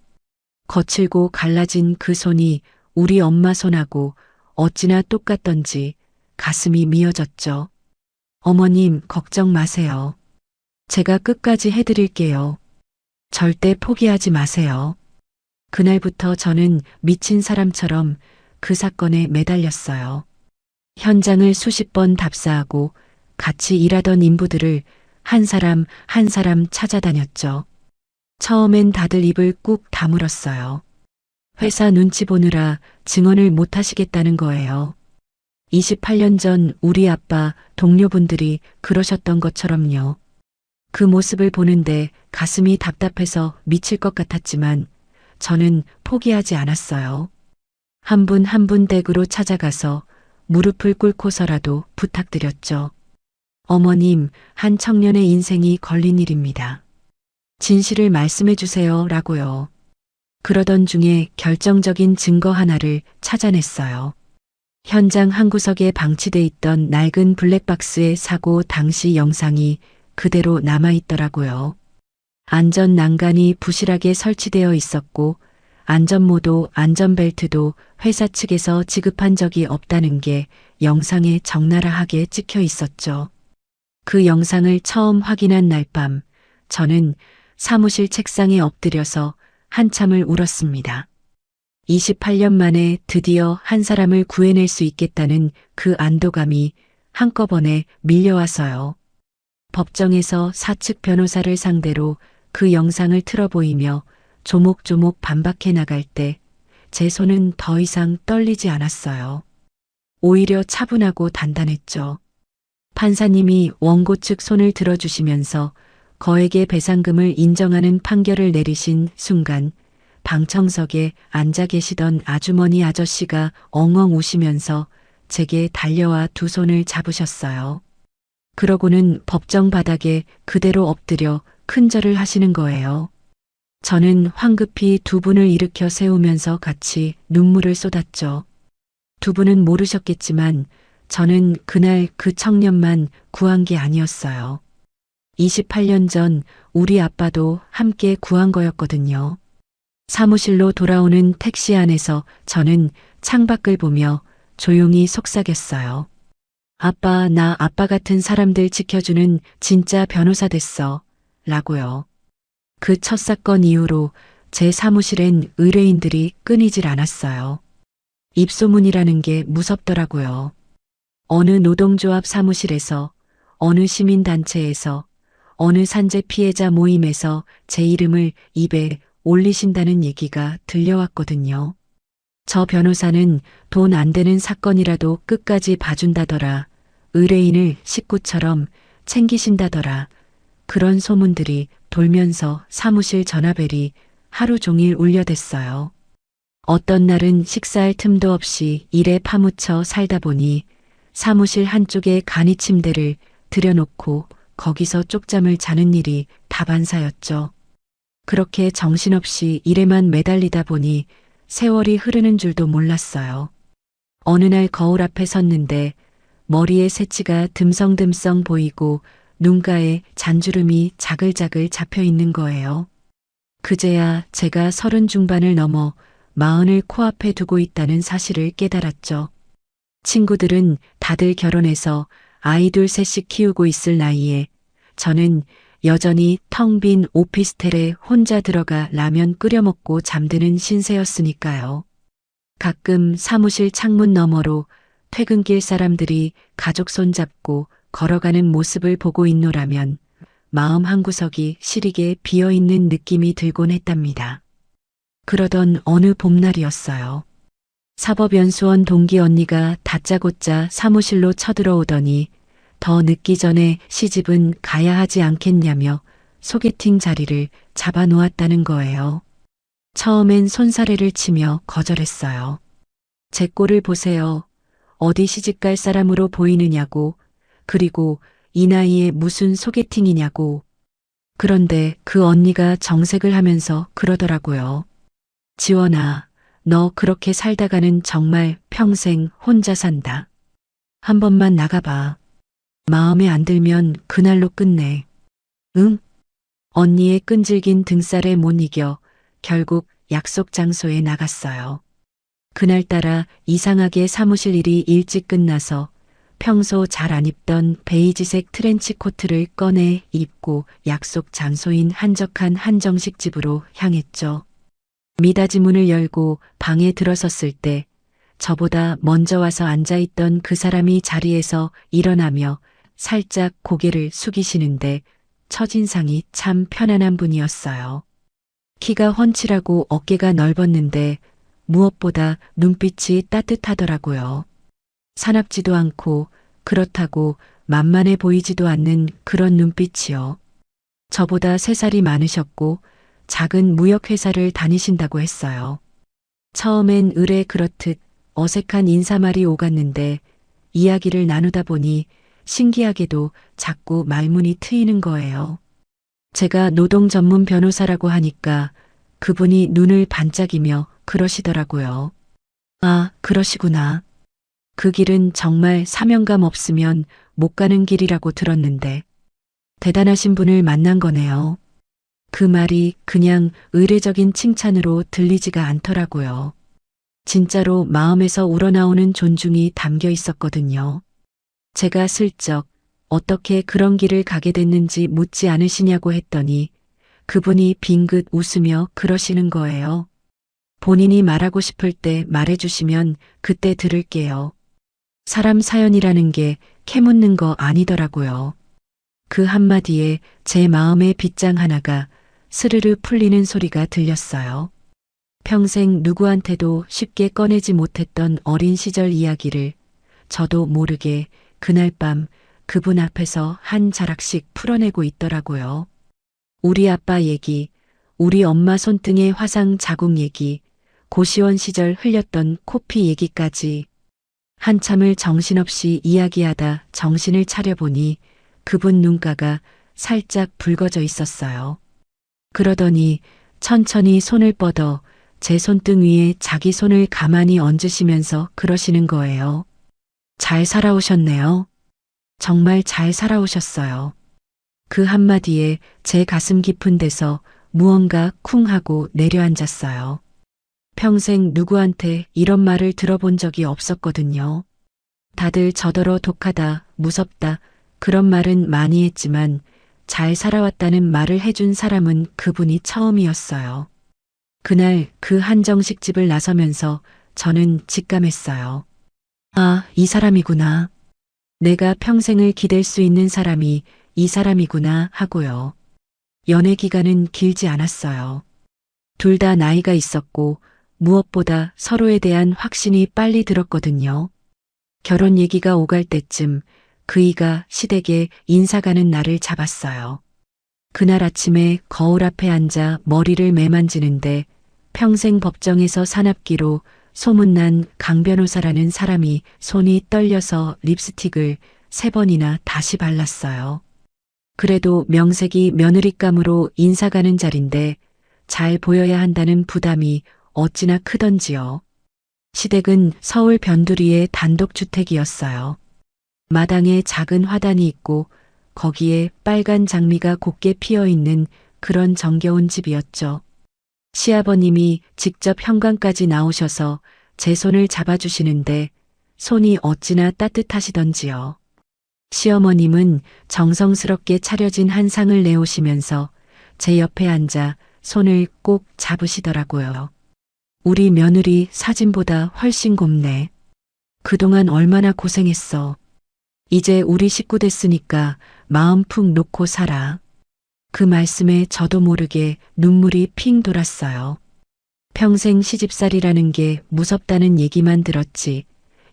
거칠고 갈라진 그 손이 우리 엄마 손하고 어찌나 똑같던지 가슴이 미어졌죠. 어머님, 걱정 마세요. 제가 끝까지 해드릴게요. 절대 포기하지 마세요. 그날부터 저는 미친 사람처럼 그 사건에 매달렸어요. 현장을 수십 번 답사하고 같이 일하던 인부들을 한 사람 한 사람 찾아다녔죠. 처음엔 다들 입을 꾹 다물었어요. 회사 눈치 보느라 증언을 못 하시겠다는 거예요. 28년 전 우리 아빠 동료분들이 그러셨던 것처럼요. 그 모습을 보는데 가슴이 답답해서 미칠 것 같았지만 저는 포기하지 않았어요. 한 분 한 분 댁으로 찾아가서 무릎을 꿇고서라도 부탁드렸죠. 어머님, 한 청년의 인생이 걸린 일입니다. 진실을 말씀해 주세요 라고요. 그러던 중에 결정적인 증거 하나를 찾아냈어요. 현장 한 구석에 방치돼 있던 낡은 블랙박스의 사고 당시 영상이 그대로 남아있더라고요. 안전 난간이 부실하게 설치되어 있었고 안전모도 안전벨트도 회사 측에서 지급한 적이 없다는 게 영상에 적나라하게 찍혀 있었죠. 그 영상을 처음 확인한 날 밤 저는 사무실 책상에 엎드려서 한참을 울었습니다. 28년 만에 드디어 한 사람을 구해낼 수 있겠다는 그 안도감이 한꺼번에 밀려와서요. 법정에서 사측 변호사를 상대로 그 영상을 틀어 보이며 조목조목 반박해 나갈 때 제 손은 더 이상 떨리지 않았어요. 오히려 차분하고 단단했죠. 판사님이 원고 측 손을 들어주시면서 거액의 배상금을 인정하는 판결을 내리신 순간 방청석에 앉아 계시던 아주머니 아저씨가 엉엉 우시면서 제게 달려와 두 손을 잡으셨어요. 그러고는 법정 바닥에 그대로 엎드려 큰절을 하시는 거예요. 저는 황급히 두 분을 일으켜 세우면서 같이 눈물을 쏟았죠. 두 분은 모르셨겠지만 저는 그날 그 청년만 구한 게 아니었어요. 28년 전 우리 아빠도 함께 구한 거였거든요. 사무실로 돌아오는 택시 안에서 저는 창밖을 보며 조용히 속삭였어요. 아빠, 나 아빠 같은 사람들 지켜주는 진짜 변호사 됐어. 라고요. 그 첫 사건 이후로 제 사무실엔 의뢰인들이 끊이질 않았어요. 입소문이라는 게 무섭더라고요. 어느 노동조합 사무실에서, 어느 시민단체에서, 어느 산재 피해자 모임에서 제 이름을 입에 올리신다는 얘기가 들려왔거든요. 저 변호사는 돈 안 되는 사건이라도 끝까지 봐준다더라. 의뢰인을 식구처럼 챙기신다더라. 그런 소문들이 돌면서 사무실 전화벨이 하루 종일 울려댔어요. 어떤 날은 식사할 틈도 없이 일에 파묻혀 살다 보니 사무실 한쪽에 간이 침대를 들여놓고 거기서 쪽잠을 자는 일이 다반사였죠. 그렇게 정신없이 일에만 매달리다 보니 세월이 흐르는 줄도 몰랐어요. 어느 날 거울 앞에 섰는데 머리에 새치가 듬성듬성 보이고 눈가에 잔주름이 자글자글 잡혀 있는 거예요. 그제야 제가 30 중반을 넘어 40을 코앞에 두고 있다는 사실을 깨달았죠. 친구들은 다들 결혼해서 아이 둘 셋씩 키우고 있을 나이에 저는 여전히 텅 빈 오피스텔에 혼자 들어가 라면 끓여 먹고 잠드는 신세였으니까요. 가끔 사무실 창문 너머로 퇴근길 사람들이 가족 손잡고 걸어가는 모습을 보고 있노라면 마음 한구석이 시리게 비어있는 느낌이 들곤 했답니다. 그러던 어느 봄날이었어요. 사법연수원 동기 언니가 다짜고짜 사무실로 쳐들어오더니 더 늦기 전에 시집은 가야 하지 않겠냐며 소개팅 자리를 잡아놓았다는 거예요. 처음엔 손사래를 치며 거절했어요. 제 꼴을 보세요. 어디 시집갈 사람으로 보이느냐고. 그리고 이 나이에 무슨 소개팅이냐고. 그런데 그 언니가 정색을 하면서 그러더라고요. 지원아, 너 그렇게 살다가는 정말 평생 혼자 산다. 한 번만 나가봐. 마음에 안 들면 그날로 끝내. 응? 언니의 끈질긴 등살에 못 이겨 결국 약속 장소에 나갔어요. 그날따라 이상하게 사무실 일이 일찍 끝나서 평소 잘 안 입던 베이지색 트렌치 코트를 꺼내 입고 약속 장소인 한적한 한정식 집으로 향했죠. 미닫이 문을 열고 방에 들어섰을 때 저보다 먼저 와서 앉아있던 그 사람이 자리에서 일어나며 살짝 고개를 숙이시는데 첫인상이 참 편안한 분이었어요. 키가 훤칠하고 어깨가 넓었는데 무엇보다 눈빛이 따뜻하더라고요. 사납지도 않고 그렇다고 만만해 보이지도 않는 그런 눈빛이요. 저보다 3살이 많으셨고 작은 무역회사를 다니신다고 했어요. 처음엔 의뢰 그렇듯 어색한 인사말이 오갔는데 이야기를 나누다 보니 신기하게도 자꾸 말문이 트이는 거예요. 제가 노동 전문 변호사라고 하니까 그분이 눈을 반짝이며 그러시더라고요. 아, 그러시구나. 그 길은 정말 사명감 없으면 못 가는 길이라고 들었는데 대단하신 분을 만난 거네요. 그 말이 그냥 의례적인 칭찬으로 들리지가 않더라고요. 진짜로 마음에서 우러나오는 존중이 담겨 있었거든요. 제가 슬쩍 어떻게 그런 길을 가게 됐는지 묻지 않으시냐고 했더니 그분이 빙긋 웃으며 그러시는 거예요. 본인이 말하고 싶을 때 말해주시면 그때 들을게요. 사람 사연이라는 게 캐묻는 거 아니더라고요. 그 한마디에 제 마음의 빗장 하나가 스르르 풀리는 소리가 들렸어요. 평생 누구한테도 쉽게 꺼내지 못했던 어린 시절 이야기를 저도 모르게 그날 밤 그분 앞에서 한 자락씩 풀어내고 있더라고요. 우리 아빠 얘기, 우리 엄마 손등의 화상 자국 얘기, 고시원 시절 흘렸던 코피 얘기까지 한참을 정신없이 이야기하다 정신을 차려보니 그분 눈가가 살짝 붉어져 있었어요. 그러더니 천천히 손을 뻗어 제 손등 위에 자기 손을 가만히 얹으시면서 그러시는 거예요. 잘 살아오셨네요. 정말 잘 살아오셨어요. 그 한마디에 제 가슴 깊은 데서 무언가 쿵 하고 내려앉았어요. 평생 누구한테 이런 말을 들어본 적이 없었거든요. 다들 저더러 독하다, 무섭다, 그런 말은 많이 했지만 잘 살아왔다는 말을 해준 사람은 그분이 처음이었어요. 그날 그 한정식 집을 나서면서 저는 직감했어요. 아, 이 사람이구나. 내가 평생을 기댈 수 있는 사람이 이 사람이구나 하고요. 연애 기간은 길지 않았어요. 둘 다 나이가 있었고 무엇보다 서로에 대한 확신이 빨리 들었거든요. 결혼 얘기가 오갈 때쯤 그이가 시댁에 인사 가는 날을 잡았어요. 그날 아침에 거울 앞에 앉아 머리를 매만지는데 평생 법정에서 사납기로 소문난 강 변호사라는 사람이 손이 떨려서 립스틱을 3번이나 다시 발랐어요. 그래도 명색이 며느리감으로 인사 가는 자리인데 잘 보여야 한다는 부담이 어찌나 크던지요. 시댁은 서울 변두리의 단독주택이었어요. 마당에 작은 화단이 있고 거기에 빨간 장미가 곱게 피어있는 그런 정겨운 집이었죠. 시아버님이 직접 현관까지 나오셔서 제 손을 잡아주시는데 손이 어찌나 따뜻하시던지요. 시어머님은 정성스럽게 차려진 한 상을 내오시면서 제 옆에 앉아 손을 꼭 잡으시더라고요. 우리 며느리 사진보다 훨씬 곱네. 그동안 얼마나 고생했어. 이제 우리 식구 됐으니까 마음 푹 놓고 살아. 그 말씀에 저도 모르게 눈물이 핑 돌았어요. 평생 시집살이라는 게 무섭다는 얘기만 들었지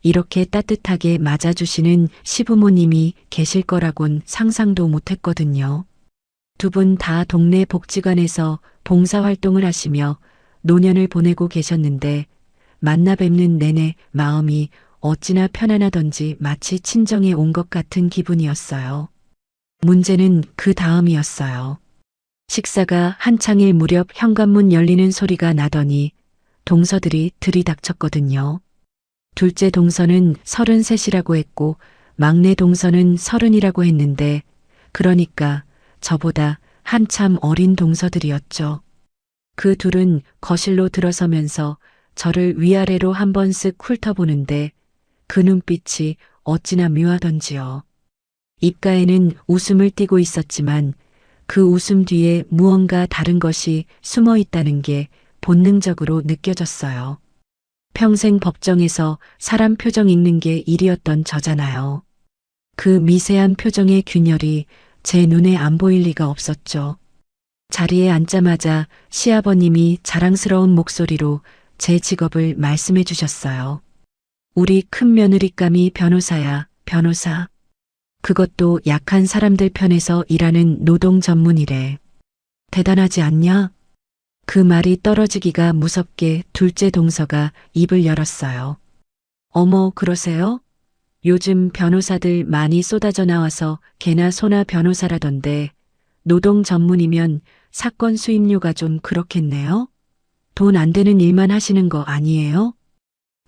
이렇게 따뜻하게 맞아주시는 시부모님이 계실 거라곤 상상도 못했거든요. 두 분 다 동네 복지관에서 봉사활동을 하시며 노년을 보내고 계셨는데 만나 뵙는 내내 마음이 어찌나 편안하던지 마치 친정에 온 것 같은 기분이었어요. 문제는 그 다음이었어요. 식사가 한창일 무렵 현관문 열리는 소리가 나더니 동서들이 들이닥쳤거든요. 둘째 동서는 33이라고 했고 막내 동서는 30이라고 했는데 그러니까 저보다 한참 어린 동서들이었죠. 그 둘은 거실로 들어서면서 저를 위아래로 한번 쓱 훑어보는데 그 눈빛이 어찌나 묘하던지요. 입가에는 웃음을 띠고 있었지만 그 웃음 뒤에 무언가 다른 것이 숨어 있다는 게 본능적으로 느껴졌어요. 평생 법정에서 사람 표정 읽는 게 일이었던 저잖아요. 그 미세한 표정의 균열이 제 눈에 안 보일 리가 없었죠. 자리에 앉자마자 시아버님이 자랑스러운 목소리로 제 직업을 말씀해 주셨어요. 우리 큰 며느리감이 변호사야, 변호사. 그것도 약한 사람들 편에서 일하는 노동 전문이래. 대단하지 않냐? 그 말이 떨어지기가 무섭게 둘째 동서가 입을 열었어요. 어머, 그러세요? 요즘 변호사들 많이 쏟아져 나와서 개나 소나 변호사라던데 노동 전문이면 사건 수임료가 좀 그렇겠네요? 돈 안 되는 일만 하시는 거 아니에요?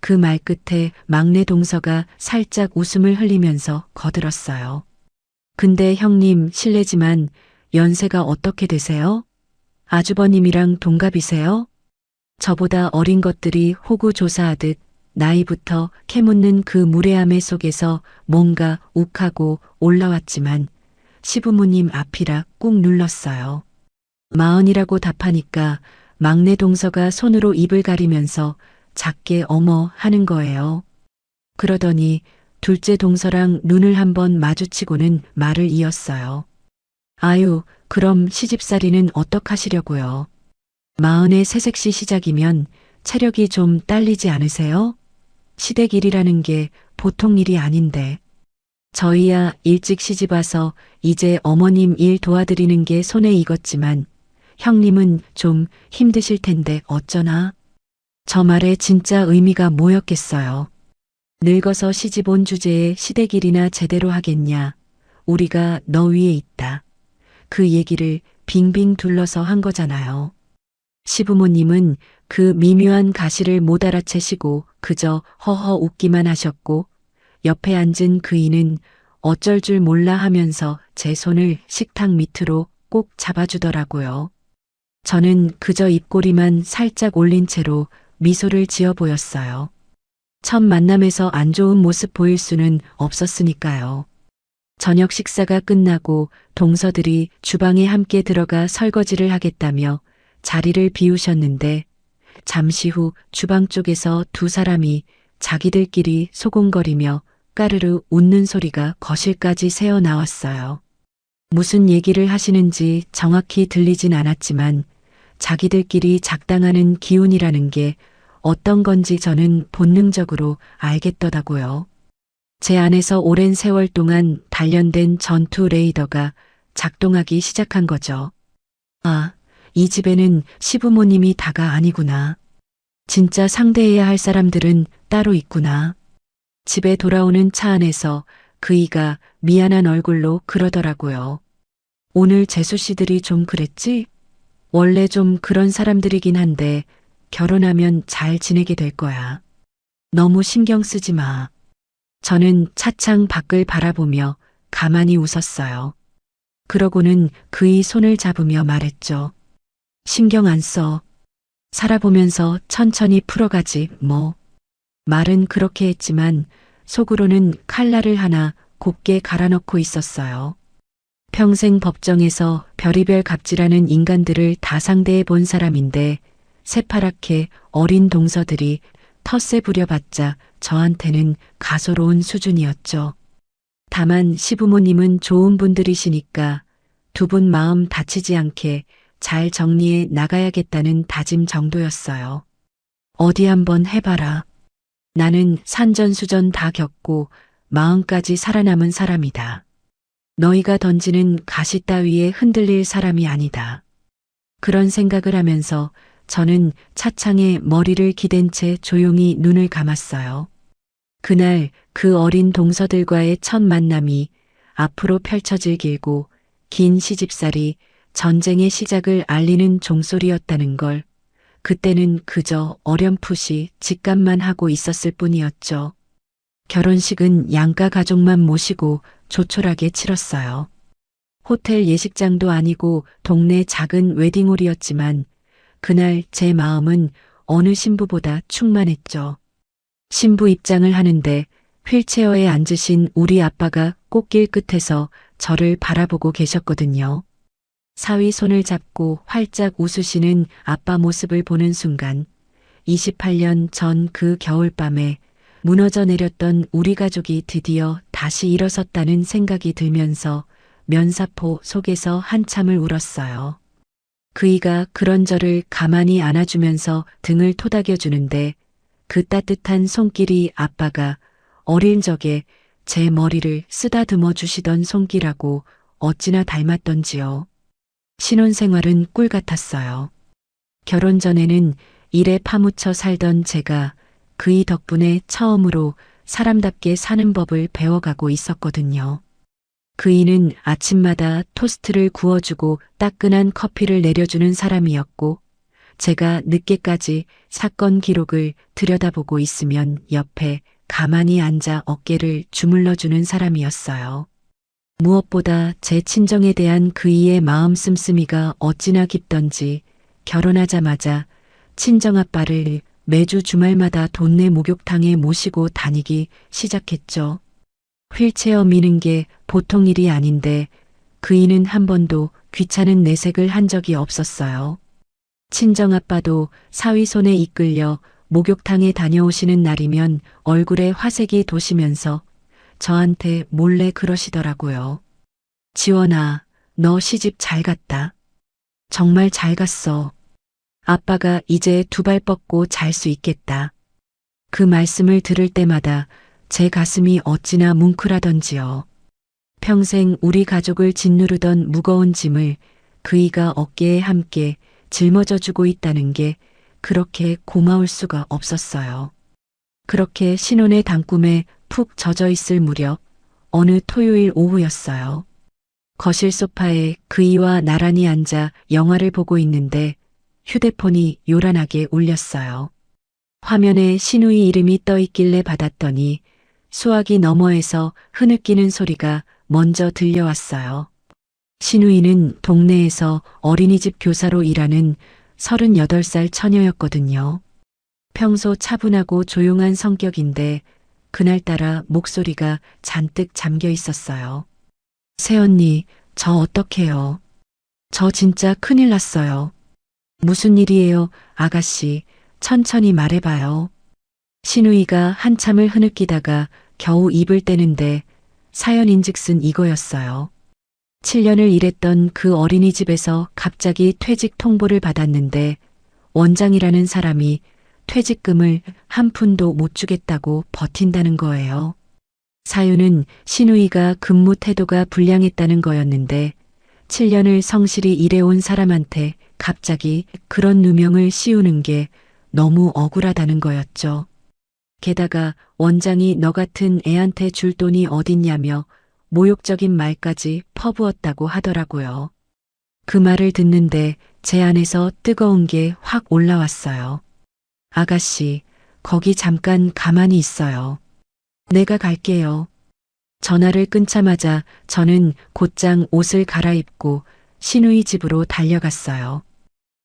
그 말 끝에 막내 동서가 살짝 웃음을 흘리면서 거들었어요. 근데 형님 실례지만 연세가 어떻게 되세요? 아주버님이랑 동갑이세요? 저보다 어린 것들이 호구조사하듯 나이부터 캐묻는 그 무례함의 속에서 뭔가 욱하고 올라왔지만 시부모님 앞이라 꾹 눌렀어요. 40이라고 답하니까 막내 동서가 손으로 입을 가리면서 작게 어머 하는 거예요. 그러더니 둘째 동서랑 눈을 한번 마주치고는 말을 이었어요. 아유, 그럼 시집살이는 어떡하시려고요? 40의 새색시 시작이면 체력이 좀 딸리지 않으세요? 시댁 일이라는 게 보통 일이 아닌데. 저희야 일찍 시집 와서 이제 어머님 일 도와드리는 게 손에 익었지만 형님은 좀 힘드실 텐데 어쩌나? 저 말에 진짜 의미가 뭐였겠어요. 늙어서 시집 온 주제에 시댁일이나 제대로 하겠냐. 우리가 너 위에 있다. 그 얘기를 빙빙 둘러서 한 거잖아요. 시부모님은 그 미묘한 가시를 못 알아채시고 그저 허허 웃기만 하셨고 옆에 앉은 그이는 어쩔 줄 몰라 하면서 제 손을 식탁 밑으로 꼭 잡아주더라고요. 저는 그저 입꼬리만 살짝 올린 채로 미소를 지어 보였어요. 첫 만남에서 안 좋은 모습 보일 수는 없었으니까요. 저녁 식사가 끝나고 동서들이 주방에 함께 들어가 설거지를 하겠다며 자리를 비우셨는데 잠시 후 주방 쪽에서 두 사람이 자기들끼리 소곤거리며 까르르 웃는 소리가 거실까지 새어 나왔어요. 무슨 얘기를 하시는지 정확히 들리진 않았지만 자기들끼리 작당하는 기운이라는 게 어떤 건지 저는 본능적으로 알겠더라고요. 제 안에서 오랜 세월 동안 단련된 전투 레이더가 작동하기 시작한 거죠. 아, 이 집에는 시부모님이 다가 아니구나. 진짜 상대해야 할 사람들은 따로 있구나. 집에 돌아오는 차 안에서 그이가 미안한 얼굴로 그러더라고요. 오늘 재수 씨들이 좀 그랬지? 원래 좀 그런 사람들이긴 한데 결혼하면 잘 지내게 될 거야. 너무 신경 쓰지 마. 저는 차창 밖을 바라보며 가만히 웃었어요. 그러고는 그의 손을 잡으며 말했죠. 신경 안 써. 살아보면서 천천히 풀어가지 뭐. 말은 그렇게 했지만 속으로는 칼날을 하나 곱게 갈아넣고 있었어요. 평생 법정에서 별의별 갑질하는 인간들을 다 상대해 본 사람인데 새파랗게 어린 동서들이 텃세 부려봤자 저한테는 가소로운 수준이었죠. 다만 시부모님은 좋은 분들이시니까 두 분 마음 다치지 않게 잘 정리해 나가야겠다는 다짐 정도였어요. 어디 한번 해봐라. 나는 산전수전 다 겪고 마음까지 살아남은 사람이다. 너희가 던지는 가시 따위에 흔들릴 사람이 아니다. 그런 생각을 하면서 저는 차창에 머리를 기댄 채 조용히 눈을 감았어요. 그날 그 어린 동서들과의 첫 만남이 앞으로 펼쳐질 길고 긴 시집살이 전쟁의 시작을 알리는 종소리였다는 걸 그때는 그저 어렴풋이 직감만 하고 있었을 뿐이었죠. 결혼식은 양가 가족만 모시고 조촐하게 치렀어요. 호텔 예식장도 아니고 동네 작은 웨딩홀이었지만 그날 제 마음은 어느 신부보다 충만했죠. 신부 입장을 하는데 휠체어에 앉으신 우리 아빠가 꽃길 끝에서 저를 바라보고 계셨거든요. 사위 손을 잡고 활짝 웃으시는 아빠 모습을 보는 순간 28년 전 그 겨울밤에 무너져 내렸던 우리 가족이 드디어 다시 일어섰다는 생각이 들면서 면사포 속에서 한참을 울었어요. 그이가 그런 저를 가만히 안아주면서 등을 토닥여주는데 그 따뜻한 손길이 아빠가 어린 적에 제 머리를 쓰다듬어 주시던 손길하고 어찌나 닮았던지요. 신혼생활은 꿀 같았어요. 결혼 전에는 일에 파묻혀 살던 제가 그이 덕분에 처음으로 사람답게 사는 법을 배워가고 있었거든요. 그이는 아침마다 토스트를 구워주고 따끈한 커피를 내려주는 사람이었고 제가 늦게까지 사건 기록을 들여다보고 있으면 옆에 가만히 앉아 어깨를 주물러주는 사람이었어요. 무엇보다 제 친정에 대한 그이의 마음 씀씀이가 어찌나 깊던지 결혼하자마자 친정아빠를 매주 주말마다 동네 목욕탕에 모시고 다니기 시작했죠. 휠체어 미는 게 보통 일이 아닌데 그이는 한 번도 귀찮은 내색을 한 적이 없었어요. 친정아빠도 사위 손에 이끌려 목욕탕에 다녀오시는 날이면 얼굴에 화색이 도시면서 저한테 몰래 그러시더라고요. 지원아, 너 시집 잘 갔다. 정말 잘 갔어. 아빠가 이제 두 발 뻗고 잘 수 있겠다. 그 말씀을 들을 때마다 제 가슴이 어찌나 뭉클하던지요. 평생 우리 가족을 짓누르던 무거운 짐을 그이가 어깨에 함께 짊어져 주고 있다는 게 그렇게 고마울 수가 없었어요. 그렇게 신혼의 단꿈에 푹 젖어 있을 무렵 어느 토요일 오후였어요. 거실 소파에 그이와 나란히 앉아 영화를 보고 있는데 휴대폰이 요란하게 울렸어요. 화면에 신우이 이름이 떠 있길래 받았더니 수화기 너머에서 흐느끼는 소리가 먼저 들려왔어요. 신우이는 동네에서 어린이집 교사로 일하는 38살 처녀였거든요. 평소 차분하고 조용한 성격인데 그날따라 목소리가 잔뜩 잠겨 있었어요. 새언니, 저 어떡해요? 저 진짜 큰일 났어요. 무슨 일이에요, 아가씨? 천천히 말해봐요. 신우이가 한참을 흐느끼다가 겨우 입을 떼는데 사연인즉슨 이거였어요. 7년을 일했던 그 어린이집에서 갑자기 퇴직 통보를 받았는데 원장이라는 사람이 퇴직금을 한 푼도 못 주겠다고 버틴다는 거예요. 사유는 신우이가 근무 태도가 불량했다는 거였는데 7년을 성실히 일해온 사람한테 갑자기 그런 누명을 씌우는 게 너무 억울하다는 거였죠. 게다가 원장이 너 같은 애한테 줄 돈이 어딨냐며 모욕적인 말까지 퍼부었다고 하더라고요. 그 말을 듣는데 제 안에서 뜨거운 게 확 올라왔어요. 아가씨, 거기 잠깐 가만히 있어요. 내가 갈게요. 전화를 끊자마자 저는 곧장 옷을 갈아입고 신우이 집으로 달려갔어요.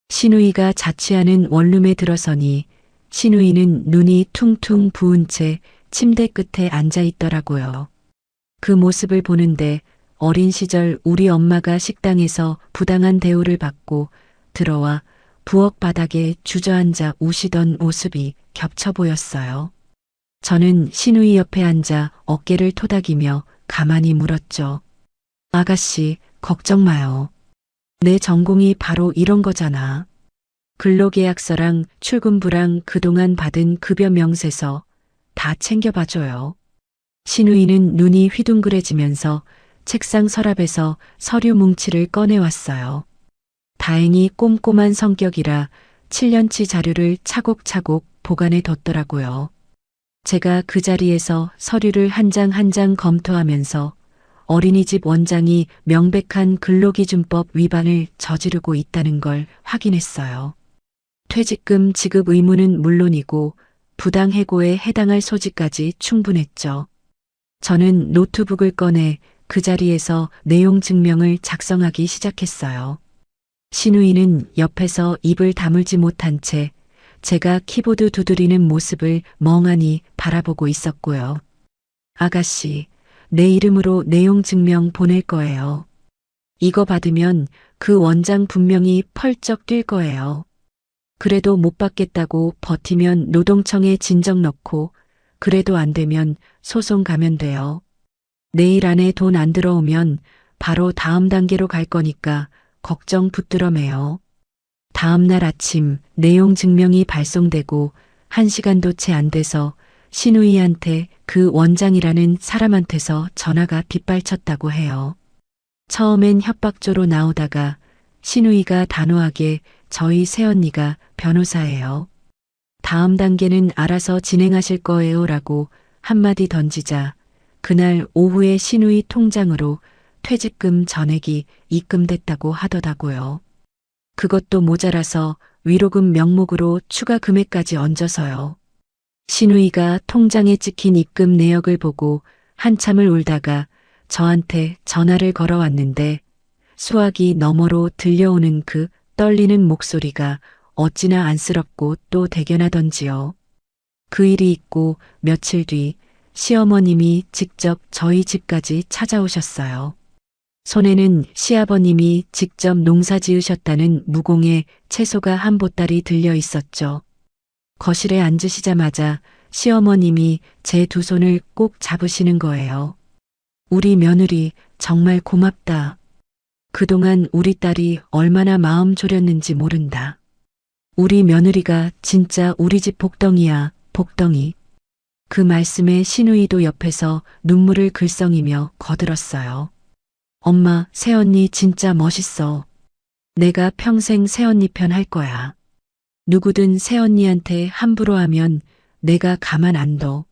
신우이가 자취하는 원룸에 들어서니 신우이는 눈이 퉁퉁 부은 채 침대 끝에 앉아 있더라고요. 그 모습을 보는데 어린 시절 우리 엄마가 식당에서 부당한 대우를 받고 들어와 부엌 바닥에 주저앉아 우시던 모습이 겹쳐 보였어요. 저는 신우이 옆에 앉아 어깨를 토닥이며 가만히 물었죠. 아가씨, 걱정 마요. 내 전공이 바로 이런 거잖아. 근로계약서랑 출근부랑 그동안 받은 급여 명세서 다 챙겨봐줘요. 신우이는 눈이 휘둥그레지면서 책상 서랍에서 서류 뭉치를 꺼내왔어요. 다행히 꼼꼼한 성격이라 7년치 자료를 차곡차곡 보관해 뒀더라고요. 제가 그 자리에서 서류를 한 장 한 장 검토하면서 어린이집 원장이 명백한 근로기준법 위반을 저지르고 있다는 걸 확인했어요. 퇴직금 지급 의무는 물론이고 부당해고에 해당할 소지까지 충분했죠. 저는 노트북을 꺼내 그 자리에서 내용 증명을 작성하기 시작했어요. 신우이는 옆에서 입을 다물지 못한 채 제가 키보드 두드리는 모습을 멍하니 바라보고 있었고요. 아가씨, 내 이름으로 내용 증명 보낼 거예요. 이거 받으면 그 원장 분명히 펄쩍 뛸 거예요. 그래도 못 받겠다고 버티면 노동청에 진정 넣고 그래도 안 되면 소송 가면 돼요. 내일 안에 돈 안 들어오면 바로 다음 단계로 갈 거니까 걱정 붙들어 매요. 다음 날 아침 내용 증명이 발송되고 1시간도 채 안 돼서 신우이한테 그 원장이라는 사람한테서 전화가 빗발쳤다고 해요. 처음엔 협박조로 나오다가 신우이가 단호하게 저희 새언니가 변호사예요. 다음 단계는 알아서 진행하실 거예요 라고 한마디 던지자 그날 오후에 신우이 통장으로 퇴직금 전액이 입금됐다고 하더라고요. 그것도 모자라서 위로금 명목으로 추가 금액까지 얹어서요. 신우이가 통장에 찍힌 입금 내역을 보고 한참을 울다가 저한테 전화를 걸어왔는데 수화기 너머로 들려오는 그 떨리는 목소리가 어찌나 안쓰럽고 또 대견하던지요. 그 일이 있고 며칠 뒤 시어머님이 직접 저희 집까지 찾아오셨어요. 손에는 시아버님이 직접 농사 지으셨다는 무공의 채소가 한 보따리 들려 있었죠. 거실에 앉으시자마자 시어머님이 제 두 손을 꼭 잡으시는 거예요. 우리 며느리 정말 고맙다. 그동안 우리 딸이 얼마나 마음 졸였는지 모른다. 우리 며느리가 진짜 우리 집 복덩이야, 복덩이. 그 말씀에 신우이도 옆에서 눈물을 글썽이며 거들었어요. 엄마, 새언니 진짜 멋있어. 내가 평생 새언니 편 할 거야. 누구든 새언니한테 함부로 하면 내가 가만 안 둬.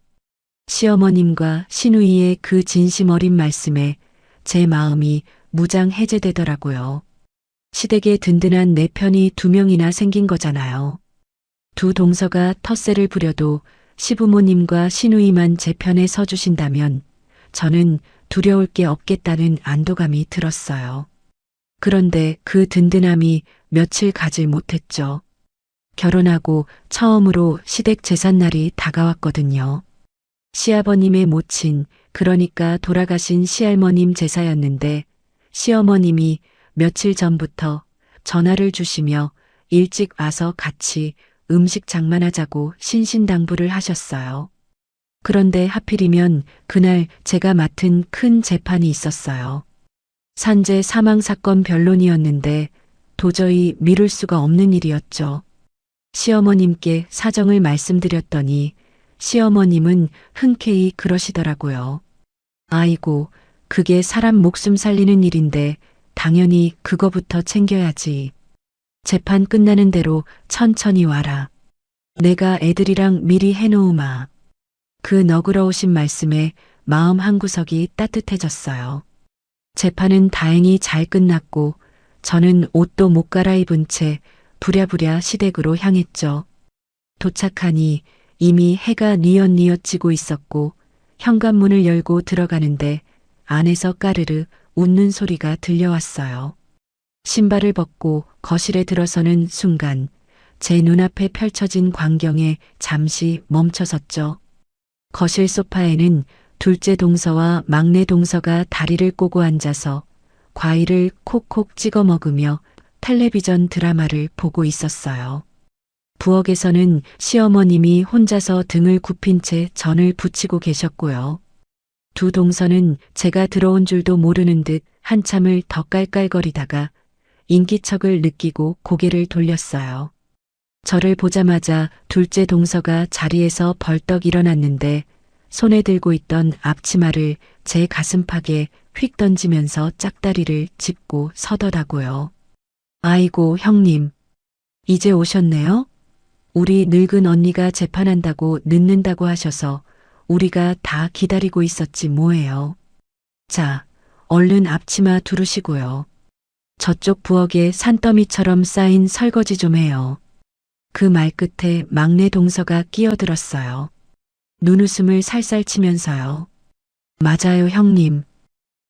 시어머님과 시누이의 그 진심 어린 말씀에 제 마음이 무장 해제되더라고요. 시댁에 든든한 내 편이 두 명이나 생긴 거잖아요. 두 동서가 텃세를 부려도 시부모님과 시누이만 제 편에 서주신다면 저는 두려울 게 없겠다는 안도감이 들었어요. 그런데 그 든든함이 며칠 가질 못했죠. 결혼하고 처음으로 시댁 제삿날이 다가왔거든요. 시아버님의 모친, 그러니까 돌아가신 시할머님 제사였는데 시어머님이 며칠 전부터 전화를 주시며 일찍 와서 같이 음식 장만하자고 신신당부를 하셨어요. 그런데 하필이면 그날 제가 맡은 큰 재판이 있었어요. 산재 사망 사건 변론이었는데 도저히 미룰 수가 없는 일이었죠. 시어머님께 사정을 말씀드렸더니 시어머님은 흔쾌히 그러시더라고요. 아이고, 그게 사람 목숨 살리는 일인데 당연히 그거부터 챙겨야지. 재판 끝나는 대로 천천히 와라. 내가 애들이랑 미리 해놓으마. 그 너그러우신 말씀에 마음 한구석이 따뜻해졌어요. 재판은 다행히 잘 끝났고 저는 옷도 못 갈아입은 채 부랴부랴 시댁으로 향했죠. 도착하니 이미 해가 뉘엿뉘엿 지고 있었고 현관문을 열고 들어가는데 안에서 까르르 웃는 소리가 들려왔어요. 신발을 벗고 거실에 들어서는 순간 제 눈앞에 펼쳐진 광경에 잠시 멈춰섰죠. 거실 소파에는 둘째 동서와 막내 동서가 다리를 꼬고 앉아서 과일을 콕콕 찍어 먹으며 텔레비전 드라마를 보고 있었어요. 부엌에서는 시어머님이 혼자서 등을 굽힌 채 전을 부치고 계셨고요. 두 동서는 제가 들어온 줄도 모르는 듯 한참을 더 깔깔거리다가 인기척을 느끼고 고개를 돌렸어요. 저를 보자마자 둘째 동서가 자리에서 벌떡 일어났는데 손에 들고 있던 앞치마를 제 가슴팍에 휙 던지면서 짝다리를 짚고 서더라고요. 아이고 형님, 이제 오셨네요? 우리 늙은 언니가 재판한다고 늦는다고 하셔서 우리가 다 기다리고 있었지 뭐예요. 자, 얼른 앞치마 두르시고요. 저쪽 부엌에 산더미처럼 쌓인 설거지 좀 해요. 그 말 끝에 막내 동서가 끼어들었어요. 눈웃음을 살살 치면서요. 맞아요 형님.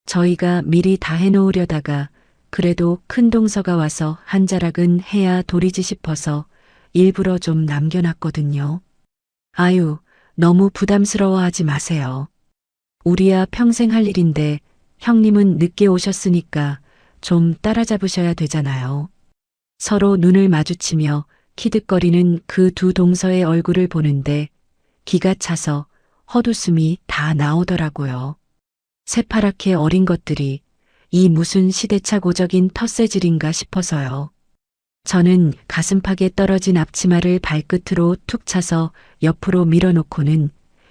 저희가 미리 다 해놓으려다가 그래도 큰 동서가 와서 한 자락은 해야 도리지 싶어서 일부러 좀 남겨놨거든요. 아유, 너무 부담스러워하지 마세요. 우리야 평생 할 일인데 형님은 늦게 오셨으니까 좀 따라잡으셔야 되잖아요. 서로 눈을 마주치며 키득거리는 그 두 동서의 얼굴을 보는데 기가 차서 헛웃음이 다 나오더라고요. 새파랗게 어린 것들이 이 무슨 시대착 오적인 텃세질인가 싶어서요. 저는 가슴팍에 떨어진 앞치마를 발끝으로 툭 차서 옆으로 밀어놓고는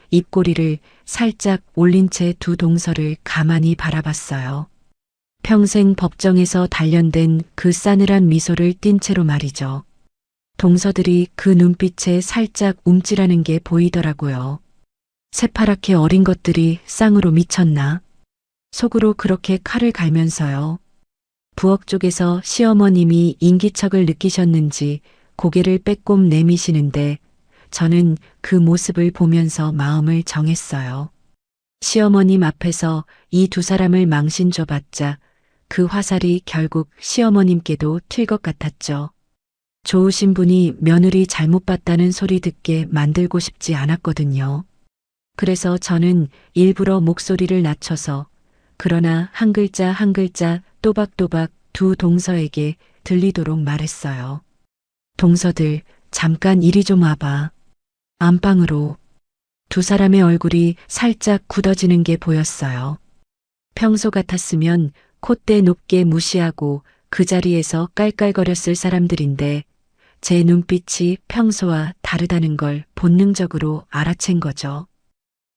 입꼬리를 살짝 올린 채 두 동서를 가만히 바라봤어요. 평생 법정에서 단련된 그 싸늘한 미소를 띤 채로 말이죠. 동서들이 그 눈빛에 살짝 움찔하는 게 보이더라고요. 새파랗게 어린 것들이 쌍으로 미쳤나? 속으로 그렇게 칼을 갈면서요. 부엌 쪽에서 시어머님이 인기척을 느끼셨는지 고개를 빼꼼 내미시는데 저는 그 모습을 보면서 마음을 정했어요. 시어머님 앞에서 이 두 사람을 망신 줘봤자 그 화살이 결국 시어머님께도 튈 것 같았죠. 좋으신 분이 며느리 잘못 봤다는 소리 듣게 만들고 싶지 않았거든요. 그래서 저는 일부러 목소리를 낮춰서 그러나 한 글자 한 글자 또박또박 두 동서에게 들리도록 말했어요. 동서들, 잠깐 이리 좀 와봐. 안방으로. 두 사람의 얼굴이 살짝 굳어지는 게 보였어요. 평소 같았으면 콧대 높게 무시하고 그 자리에서 깔깔거렸을 사람들인데 제 눈빛이 평소와 다르다는 걸 본능적으로 알아챈 거죠.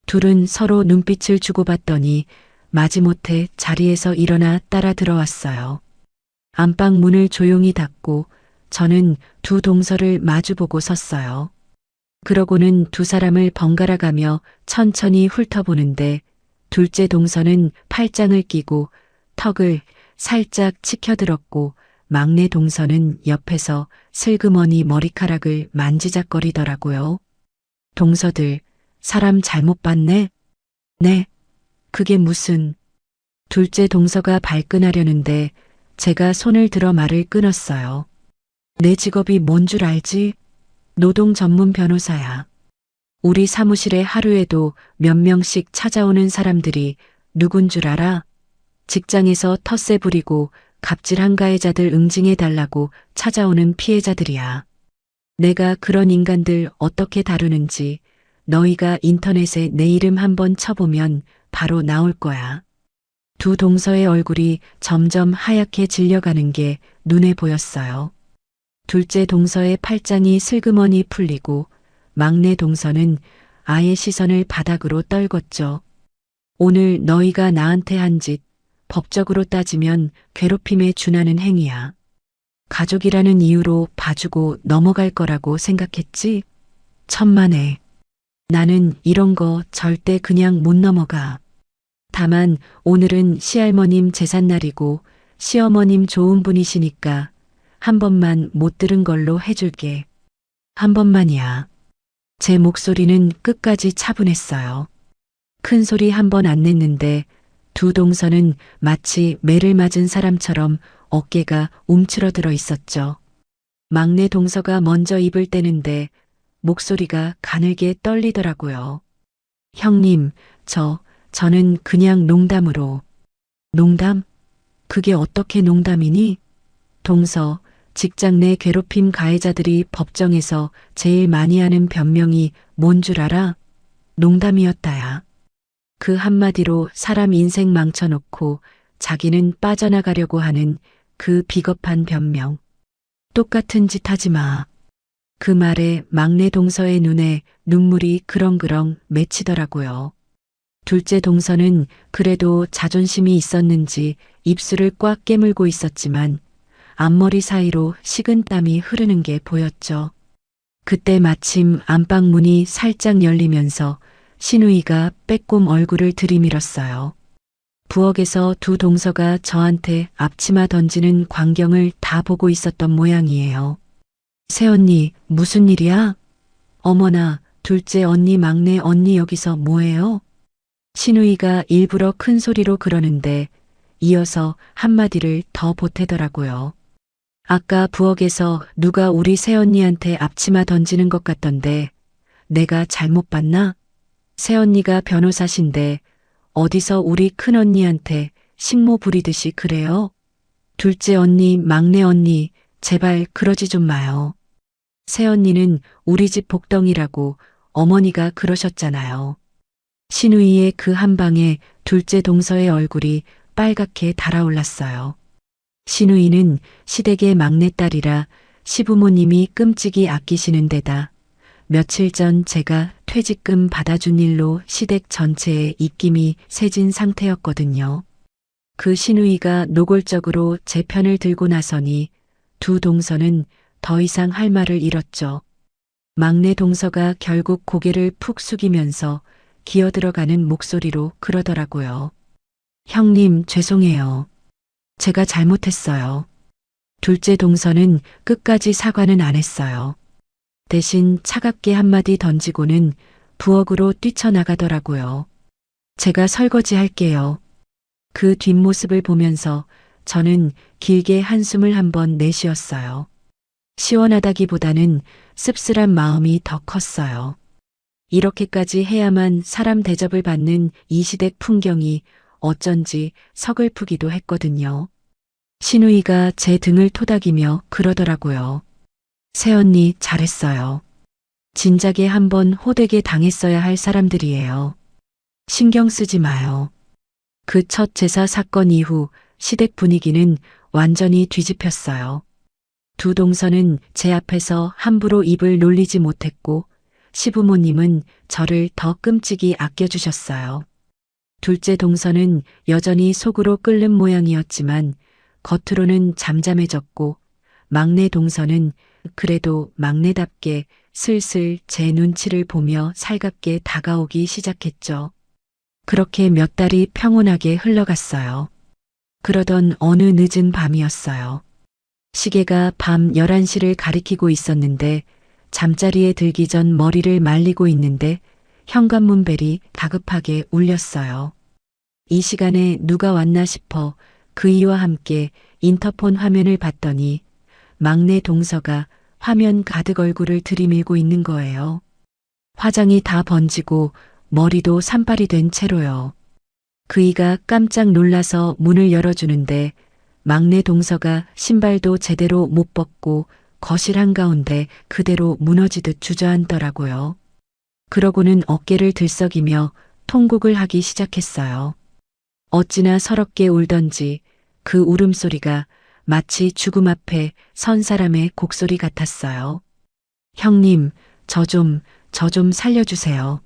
둘은 서로 눈빛을 주고받더니 마지못해 자리에서 일어나 따라 들어왔어요. 안방 문을 조용히 닫고 저는 두 동서를 마주보고 섰어요. 그러고는 두 사람을 번갈아 가며 천천히 훑어보는데 둘째 동서는 팔짱을 끼고 턱을 살짝 치켜들었고 막내 동서는 옆에서 슬그머니 머리카락을 만지작거리더라고요. 동서들, 사람 잘못 봤네? 네, 그게 무슨... 둘째 동서가 발끈하려는데 제가 손을 들어 말을 끊었어요. 내 직업이 뭔 줄 알지? 노동 전문 변호사야. 우리 사무실에 하루에도 몇 명씩 찾아오는 사람들이 누군 줄 알아? 직장에서 텃세 부리고 갑질한 가해자들 응징해 달라고 찾아오는 피해자들이야. 내가 그런 인간들 어떻게 다루는지 너희가 인터넷에 내 이름 한번 쳐보면 바로 나올 거야. 두 동서의 얼굴이 점점 하얗게 질려가는 게 눈에 보였어요. 둘째 동서의 팔짱이 슬그머니 풀리고 막내 동서는 아예 시선을 바닥으로 떨궜죠. 오늘 너희가 나한테 한 짓, 법적으로 따지면 괴롭힘에 준하는 행위야. 가족이라는 이유로 봐주고 넘어갈 거라고 생각했지? 천만에. 나는 이런 거 절대 그냥 못 넘어가. 다만 오늘은 시할머님 제삿날이고 시어머님 좋은 분이시니까 한 번만 못 들은 걸로 해줄게. 한 번만이야. 제 목소리는 끝까지 차분했어요. 큰 소리 한 번 안 냈는데 두 동서는 마치 매를 맞은 사람처럼 어깨가 움츠러들어 있었죠. 막내 동서가 먼저 입을 떼는데 목소리가 가늘게 떨리더라고요. 형님, 저는 그냥 농담으로. 농담? 그게 어떻게 농담이니? 동서, 직장 내 괴롭힘 가해자들이 법정에서 제일 많이 하는 변명이 뭔 줄 알아? 농담이었다야. 그 한마디로 사람 인생 망쳐놓고 자기는 빠져나가려고 하는 그 비겁한 변명. 똑같은 짓 하지 마. 그 말에 막내 동서의 눈에 눈물이 그렁그렁 맺히더라고요. 둘째 동서는 그래도 자존심이 있었는지 입술을 꽉 깨물고 있었지만 앞머리 사이로 식은땀이 흐르는 게 보였죠. 그때 마침 안방 문이 살짝 열리면서 신우이가 빼꼼 얼굴을 들이밀었어요. 부엌에서 두 동서가 저한테 앞치마 던지는 광경을 다 보고 있었던 모양이에요. 새언니, 무슨 일이야? 어머나, 둘째 언니, 막내 언니 여기서 뭐해요? 신우이가 일부러 큰 소리로 그러는데 이어서 한마디를 더 보태더라고요. 아까 부엌에서 누가 우리 새언니한테 앞치마 던지는 것 같던데 내가 잘못 봤나? 새언니가 변호사신데 어디서 우리 큰언니한테 식모 부리듯이 그래요? 둘째 언니, 막내 언니, 제발 그러지 좀 마요. 새언니는 우리 집 복덩이라고 어머니가 그러셨잖아요. 신우이의 그 한방에 둘째 동서의 얼굴이 빨갛게 달아올랐어요. 신우이는 시댁의 막내딸이라 시부모님이 끔찍이 아끼시는 데다 며칠 전 제가 퇴직금 받아준 일로 시댁 전체에 입김이 세진 상태였거든요. 그 신우이가 노골적으로 제 편을 들고 나서니 두 동서는 더 이상 할 말을 잃었죠. 막내 동서가 결국 고개를 푹 숙이면서 기어들어가는 목소리로 그러더라고요. 형님, 죄송해요. 제가 잘못했어요. 둘째 동서는 끝까지 사과는 안 했어요. 대신 차갑게 한마디 던지고는 부엌으로 뛰쳐나가더라고요. 제가 설거지 할게요. 그 뒷모습을 보면서 저는 길게 한숨을 한번 내쉬었어요. 시원하다기보다는 씁쓸한 마음이 더 컸어요. 이렇게까지 해야만 사람 대접을 받는 이 시댁 풍경이 어쩐지 서글프기도 했거든요. 신우이가 제 등을 토닥이며 그러더라고요. 새언니 잘했어요. 진작에 한번 호되게 당했어야 할 사람들이에요. 신경 쓰지 마요. 그 첫 제사 사건 이후 시댁 분위기는 완전히 뒤집혔어요. 두 동서는 제 앞에서 함부로 입을 놀리지 못했고 시부모님은 저를 더 끔찍이 아껴주셨어요. 둘째 동서는 여전히 속으로 끓는 모양이었지만 겉으로는 잠잠해졌고 막내 동서는 그래도 막내답게 슬슬 제 눈치를 보며 살갑게 다가오기 시작했죠. 그렇게 몇 달이 평온하게 흘러갔어요. 그러던 어느 늦은 밤이었어요. 시계가 밤 11시를 가리키고 있었는데 잠자리에 들기 전 머리를 말리고 있는데 현관문 벨이 다급하게 울렸어요. 이 시간에 누가 왔나 싶어 그이와 함께 인터폰 화면을 봤더니 막내 동서가 화면 가득 얼굴을 들이밀고 있는 거예요. 화장이 다 번지고 머리도 산발이 된 채로요. 그이가 깜짝 놀라서 문을 열어주는데 막내 동서가 신발도 제대로 못 벗고 거실 한가운데 그대로 무너지듯 주저앉더라고요. 그러고는 어깨를 들썩이며 통곡을 하기 시작했어요. 어찌나 서럽게 울던지 그 울음소리가 마치 죽음 앞에 선 사람의 곡소리 같았어요. 형님, 저 좀 살려주세요.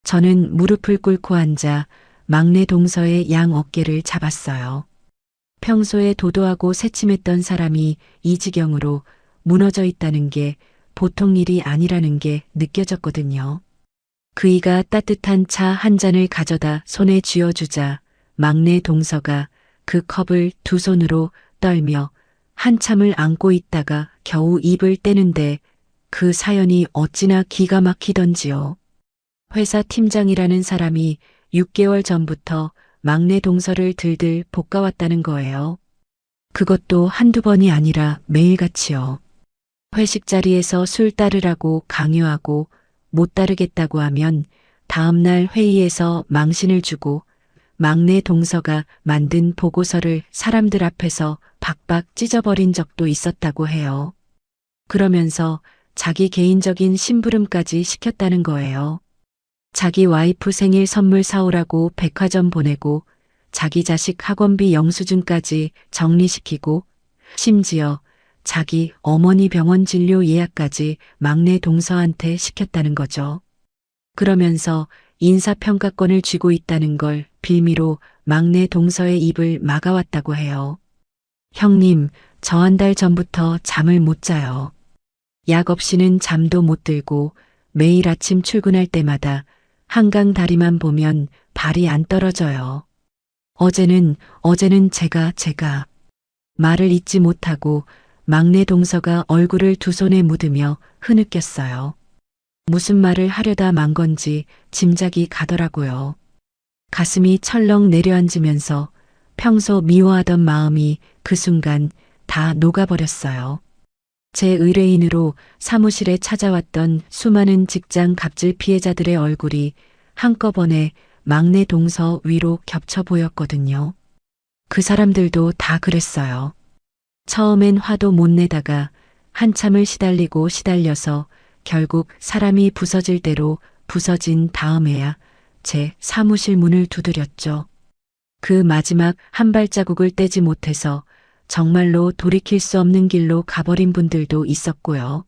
저는 무릎을 꿇고 앉아 막내 동서의 양 어깨를 잡았어요. 평소에 도도하고 새침했던 사람이 이 지경으로 무너져 있다는 게 보통 일이 아니라는 게 느껴졌거든요. 그이가 따뜻한 차 한 잔을 가져다 손에 쥐어주자 막내 동서가 그 컵을 두 손으로 떨며 한참을 안고 있다가 겨우 입을 떼는데 그 사연이 어찌나 기가 막히던지요. 회사 팀장이라는 사람이 6개월 전부터 막내 동서를 들들 볶아왔다는 거예요. 그것도 한두 번이 아니라 매일같이요. 회식 자리에서 술 따르라고 강요하고 못 따르겠다고 하면 다음날 회의에서 망신을 주고 막내 동서가 만든 보고서를 사람들 앞에서 박박 찢어버린 적도 있었다고 해요. 그러면서 자기 개인적인 심부름까지 시켰다는 거예요. 자기 와이프 생일 선물 사오라고 백화점 보내고 자기 자식 학원비 영수증까지 정리시키고 심지어 자기 어머니 병원 진료 예약까지 막내 동서한테 시켰다는 거죠. 그러면서 인사평가권을 쥐고 있다는 걸 빌미로 막내 동서의 입을 막아왔다고 해요. 형님, 저 한 달 전부터 잠을 못 자요. 약 없이는 잠도 못 들고 매일 아침 출근할 때마다 한강 다리만 보면 발이 안 떨어져요. 어제는 제가 말을 잇지 못하고 막내 동서가 얼굴을 두 손에 묻으며 흐느꼈어요. 무슨 말을 하려다 만 건지 짐작이 가더라고요. 가슴이 철렁 내려앉으면서 평소 미워하던 마음이 그 순간 다 녹아버렸어요. 제 의뢰인으로 사무실에 찾아왔던 수많은 직장 갑질 피해자들의 얼굴이 한꺼번에 막내 동서 위로 겹쳐 보였거든요. 그 사람들도 다 그랬어요. 처음엔 화도 못 내다가 한참을 시달리고 시달려서 결국 사람이 부서질 대로 부서진 다음에야 제 사무실 문을 두드렸죠. 그 마지막 한 발자국을 떼지 못해서 정말로 돌이킬 수 없는 길로 가버린 분들도 있었고요.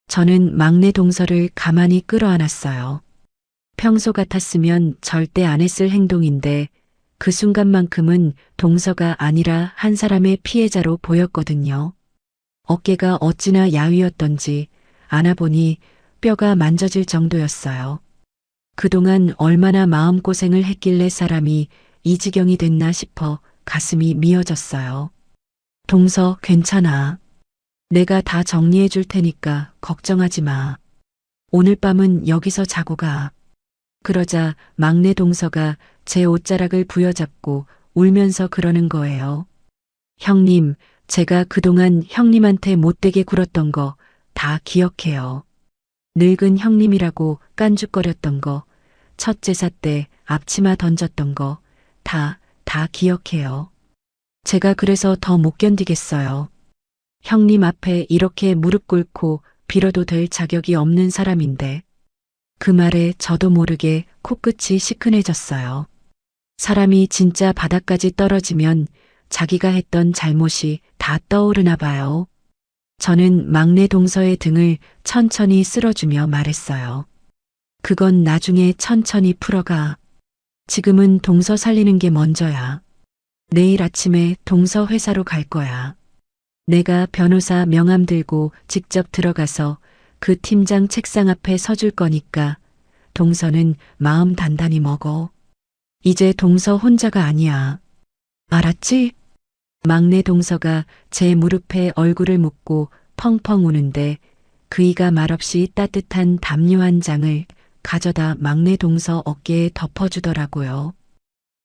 저는 막내 동서를 가만히 끌어안았어요. 평소 같았으면 절대 안 했을 행동인데 그 순간만큼은 동서가 아니라 한 사람의 피해자로 보였거든요. 어깨가 어찌나 야위었던지 안아보니 뼈가 만져질 정도였어요. 그동안 얼마나 마음고생을 했길래 사람이 이 지경이 됐나 싶어 가슴이 미어졌어요. 동서, 괜찮아. 내가 다 정리해 줄 테니까 걱정하지 마. 오늘 밤은 여기서 자고 가. 그러자 막내 동서가 제 옷자락을 부여잡고 울면서 그러는 거예요. 형님, 제가 그동안 형님한테 못되게 굴었던 거 다 기억해요. 늙은 형님이라고 깐죽거렸던 거, 첫 제사 때 앞치마 던졌던 거 다 기억해요. 제가 그래서 더 못 견디겠어요. 형님 앞에 이렇게 무릎 꿇고 빌어도 될 자격이 없는 사람인데. 그 말에 저도 모르게 코끝이 시큰해졌어요. 사람이 진짜 바닥까지 떨어지면 자기가 했던 잘못이 다 떠오르나 봐요. 저는 막내 동서의 등을 천천히 쓸어주며 말했어요. 그건 나중에 천천히 풀어가. 지금은 동서 살리는 게 먼저야. 내일 아침에 동서 회사로 갈 거야. 내가 변호사 명함 들고 직접 들어가서 그 팀장 책상 앞에 서줄 거니까 동서는 마음 단단히 먹어. 이제 동서 혼자가 아니야. 알았지? 막내 동서가 제 무릎에 얼굴을 묻고 펑펑 우는데 그이가 말없이 따뜻한 담요 한 장을 가져다 막내 동서 어깨에 덮어주더라고요.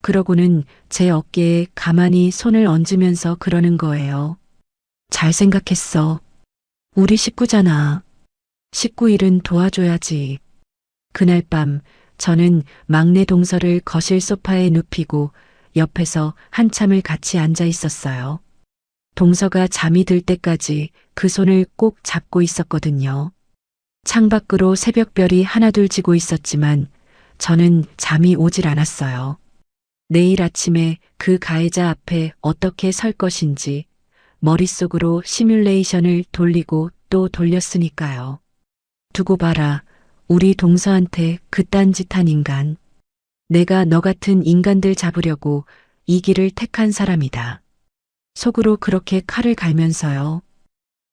그러고는 제 어깨에 가만히 손을 얹으면서 그러는 거예요. 잘 생각했어. 우리 식구잖아. 식구 일은 도와줘야지. 그날 밤 저는 막내 동서를 거실 소파에 눕히고 옆에서 한참을 같이 앉아 있었어요. 동서가 잠이 들 때까지 그 손을 꼭 잡고 있었거든요. 창밖으로 새벽별이 하나둘 지고 있었지만 저는 잠이 오질 않았어요. 내일 아침에 그 가해자 앞에 어떻게 설 것인지 머릿속으로 시뮬레이션을 돌리고 또 돌렸으니까요. 두고 봐라. 우리 동서한테 그딴 짓 한 인간. 내가 너 같은 인간들 잡으려고 이 길을 택한 사람이다. 속으로 그렇게 칼을 갈면서요.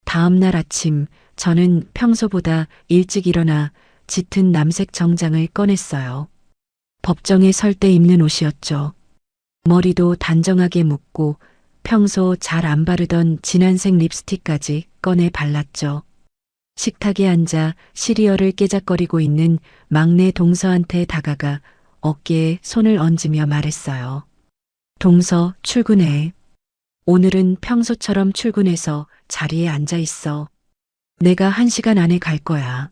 다음 날 아침 저는 평소보다 일찍 일어나 짙은 남색 정장을 꺼냈어요. 법정에 설 때 입는 옷이었죠. 머리도 단정하게 묶고 평소 잘 안 바르던 진한색 립스틱까지 꺼내 발랐죠. 식탁에 앉아 시리얼을 깨작거리고 있는 막내 동서한테 다가가 어깨에 손을 얹으며 말했어요. 동서, 출근해. 오늘은 평소처럼 출근해서 자리에 앉아 있어. 내가 1시간 안에 갈 거야.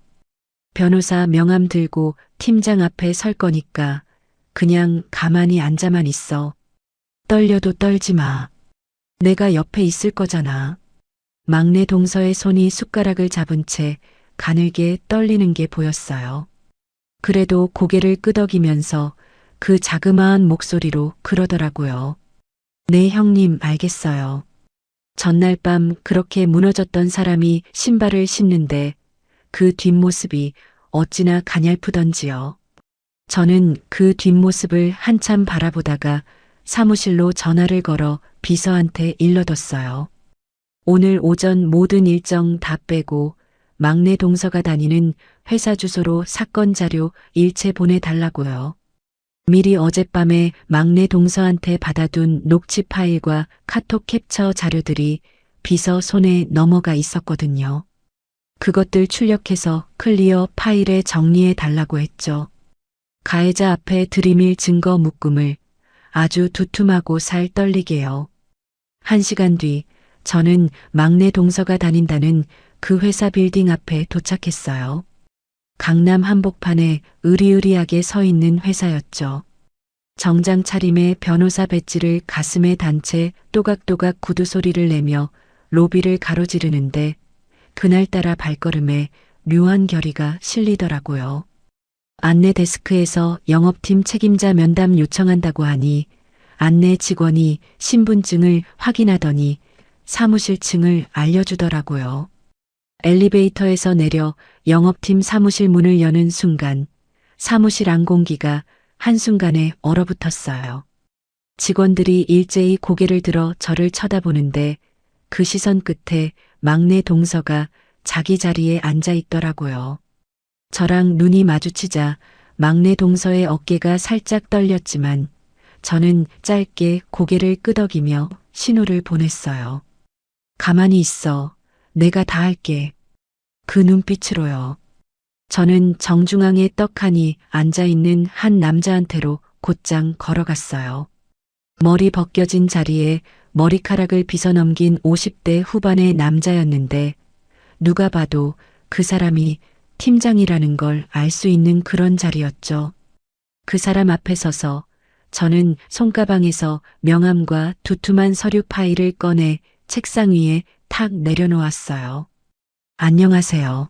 변호사 명함 들고 팀장 앞에 설 거니까 그냥 가만히 앉아만 있어. 떨려도 떨지 마. 내가 옆에 있을 거잖아. 막내 동서의 손이 숟가락을 잡은 채 가늘게 떨리는 게 보였어요. 그래도 고개를 끄덕이면서 그 자그마한 목소리로 그러더라고요. 네, 형님, 알겠어요. 전날 밤 그렇게 무너졌던 사람이 신발을 신는데 그 뒷모습이 어찌나 가냘프던지요. 저는 그 뒷모습을 한참 바라보다가 사무실로 전화를 걸어 비서한테 일러뒀어요. 오늘 오전 모든 일정 다 빼고 막내 동서가 다니는 회사 주소로 사건 자료 일체 보내달라고요. 미리 어젯밤에 막내 동서한테 받아둔 녹취 파일과 카톡 캡처 자료들이 비서 손에 넘어가 있었거든요. 그것들 출력해서 클리어 파일에 정리해 달라고 했죠. 가해자 앞에 들이밀 증거 묶음을 아주 두툼하고 살 떨리게요. 1시간 뒤 저는 막내 동서가 다닌다는 그 회사 빌딩 앞에 도착했어요. 강남 한복판에 으리으리하게 서 있는 회사였죠. 정장 차림에 변호사 배지를 가슴에 단 채 또각또각 구두 소리를 내며 로비를 가로지르는데 그날따라 발걸음에 묘한 결의가 실리더라고요. 안내 데스크에서 영업팀 책임자 면담 요청한다고 하니 안내 직원이 신분증을 확인하더니 사무실 층을 알려주더라고요. 엘리베이터에서 내려 영업팀 사무실 문을 여는 순간 사무실 안 공기가 한순간에 얼어붙었어요. 직원들이 일제히 고개를 들어 저를 쳐다보는데 그 시선 끝에 막내 동서가 자기 자리에 앉아 있더라고요. 저랑 눈이 마주치자 막내 동서의 어깨가 살짝 떨렸지만 저는 짧게 고개를 끄덕이며 신호를 보냈어요. 가만히 있어. 내가 다 할게. 그 눈빛으로요. 저는 정중앙에 떡하니 앉아있는 한 남자한테로 곧장 걸어갔어요. 머리 벗겨진 자리에 머리카락을 빗어넘긴 50대 후반의 남자였는데 누가 봐도 그 사람이 팀장이라는 걸 알 수 있는 그런 자리였죠. 그 사람 앞에 서서 저는 손가방에서 명함과 두툼한 서류 파일을 꺼내 책상 위에 탁 내려놓았어요. 안녕하세요.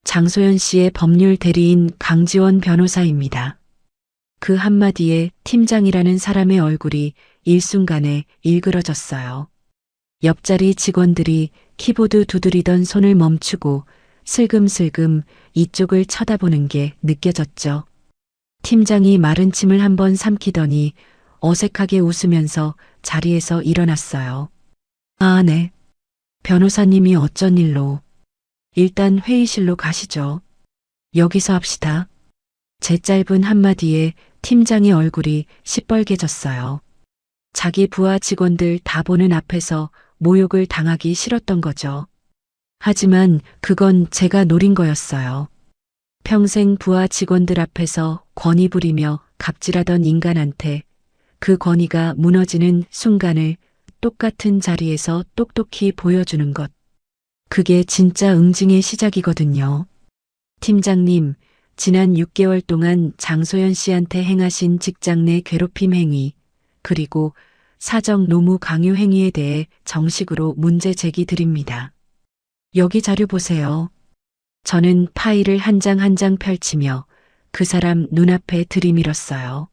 장소연 씨의 법률 대리인 강지원 변호사입니다. 그 한마디에 팀장이라는 사람의 얼굴이 일순간에 일그러졌어요. 옆자리 직원들이 키보드 두드리던 손을 멈추고 슬금슬금 이쪽을 쳐다보는 게 느껴졌죠. 팀장이 마른 침을 한번 삼키더니 어색하게 웃으면서 자리에서 일어났어요. 아, 네. 변호사님이 어쩐 일로? 일단 회의실로 가시죠. 여기서 합시다. 제 짧은 한마디에 팀장의 얼굴이 시뻘개졌어요. 자기 부하 직원들 다 보는 앞에서 모욕을 당하기 싫었던 거죠. 하지만 그건 제가 노린 거였어요. 평생 부하 직원들 앞에서 권위 부리며 갑질하던 인간한테 그 권위가 무너지는 순간을 똑같은 자리에서 똑똑히 보여주는 것. 그게 진짜 응징의 시작이거든요. 팀장님, 지난 6개월 동안 장소연 씨한테 행하신 직장 내 괴롭힘 행위, 그리고 사적 노무 강요 행위에 대해 정식으로 문제 제기 드립니다. 여기 자료 보세요. 저는 파일을 한 장 한 장 펼치며 그 사람 눈앞에 들이밀었어요.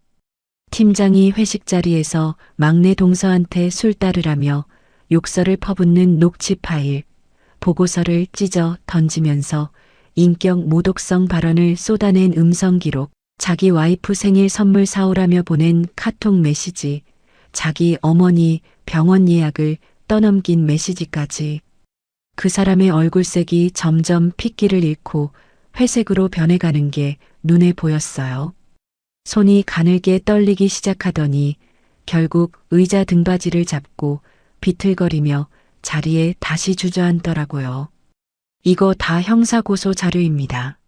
팀장이 회식 자리에서 막내 동서한테 술 따르라며 욕설을 퍼붓는 녹취 파일, 보고서를 찢어 던지면서 인격 모독성 발언을 쏟아낸 음성 기록, 자기 와이프 생일 선물 사오라며 보낸 카톡 메시지, 자기 어머니 병원 예약을 떠넘긴 메시지까지. 그 사람의 얼굴색이 점점 핏기를 잃고 회색으로 변해가는 게 눈에 보였어요. 손이 가늘게 떨리기 시작하더니 결국 의자 등받이를 잡고 비틀거리며 자리에 다시 주저앉더라고요. 이거 다 형사고소 자료입니다.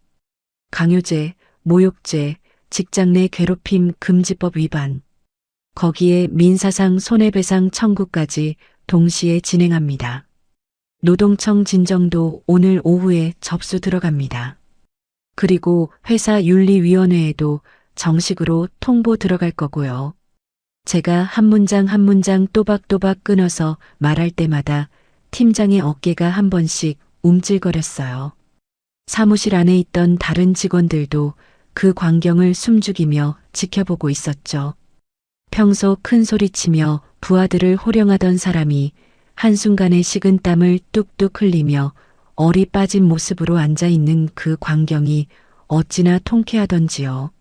강요죄, 모욕죄, 직장 내 괴롭힘 금지법 위반. 거기에 민사상 손해배상 청구까지 동시에 진행합니다. 노동청 진정도 오늘 오후에 접수 들어갑니다. 그리고 회사 윤리위원회에도 정식으로 통보 들어갈 거고요. 제가 한 문장 한 문장 또박또박 끊어서 말할 때마다 팀장의 어깨가 한 번씩 움찔거렸어요. 사무실 안에 있던 다른 직원들도 그 광경을 숨죽이며 지켜보고 있었죠. 평소 큰 소리치며 부하들을 호령하던 사람이 한순간에 식은 땀을 뚝뚝 흘리며 얼이 빠진 모습으로 앉아있는 그 광경이 어찌나 통쾌하던지요.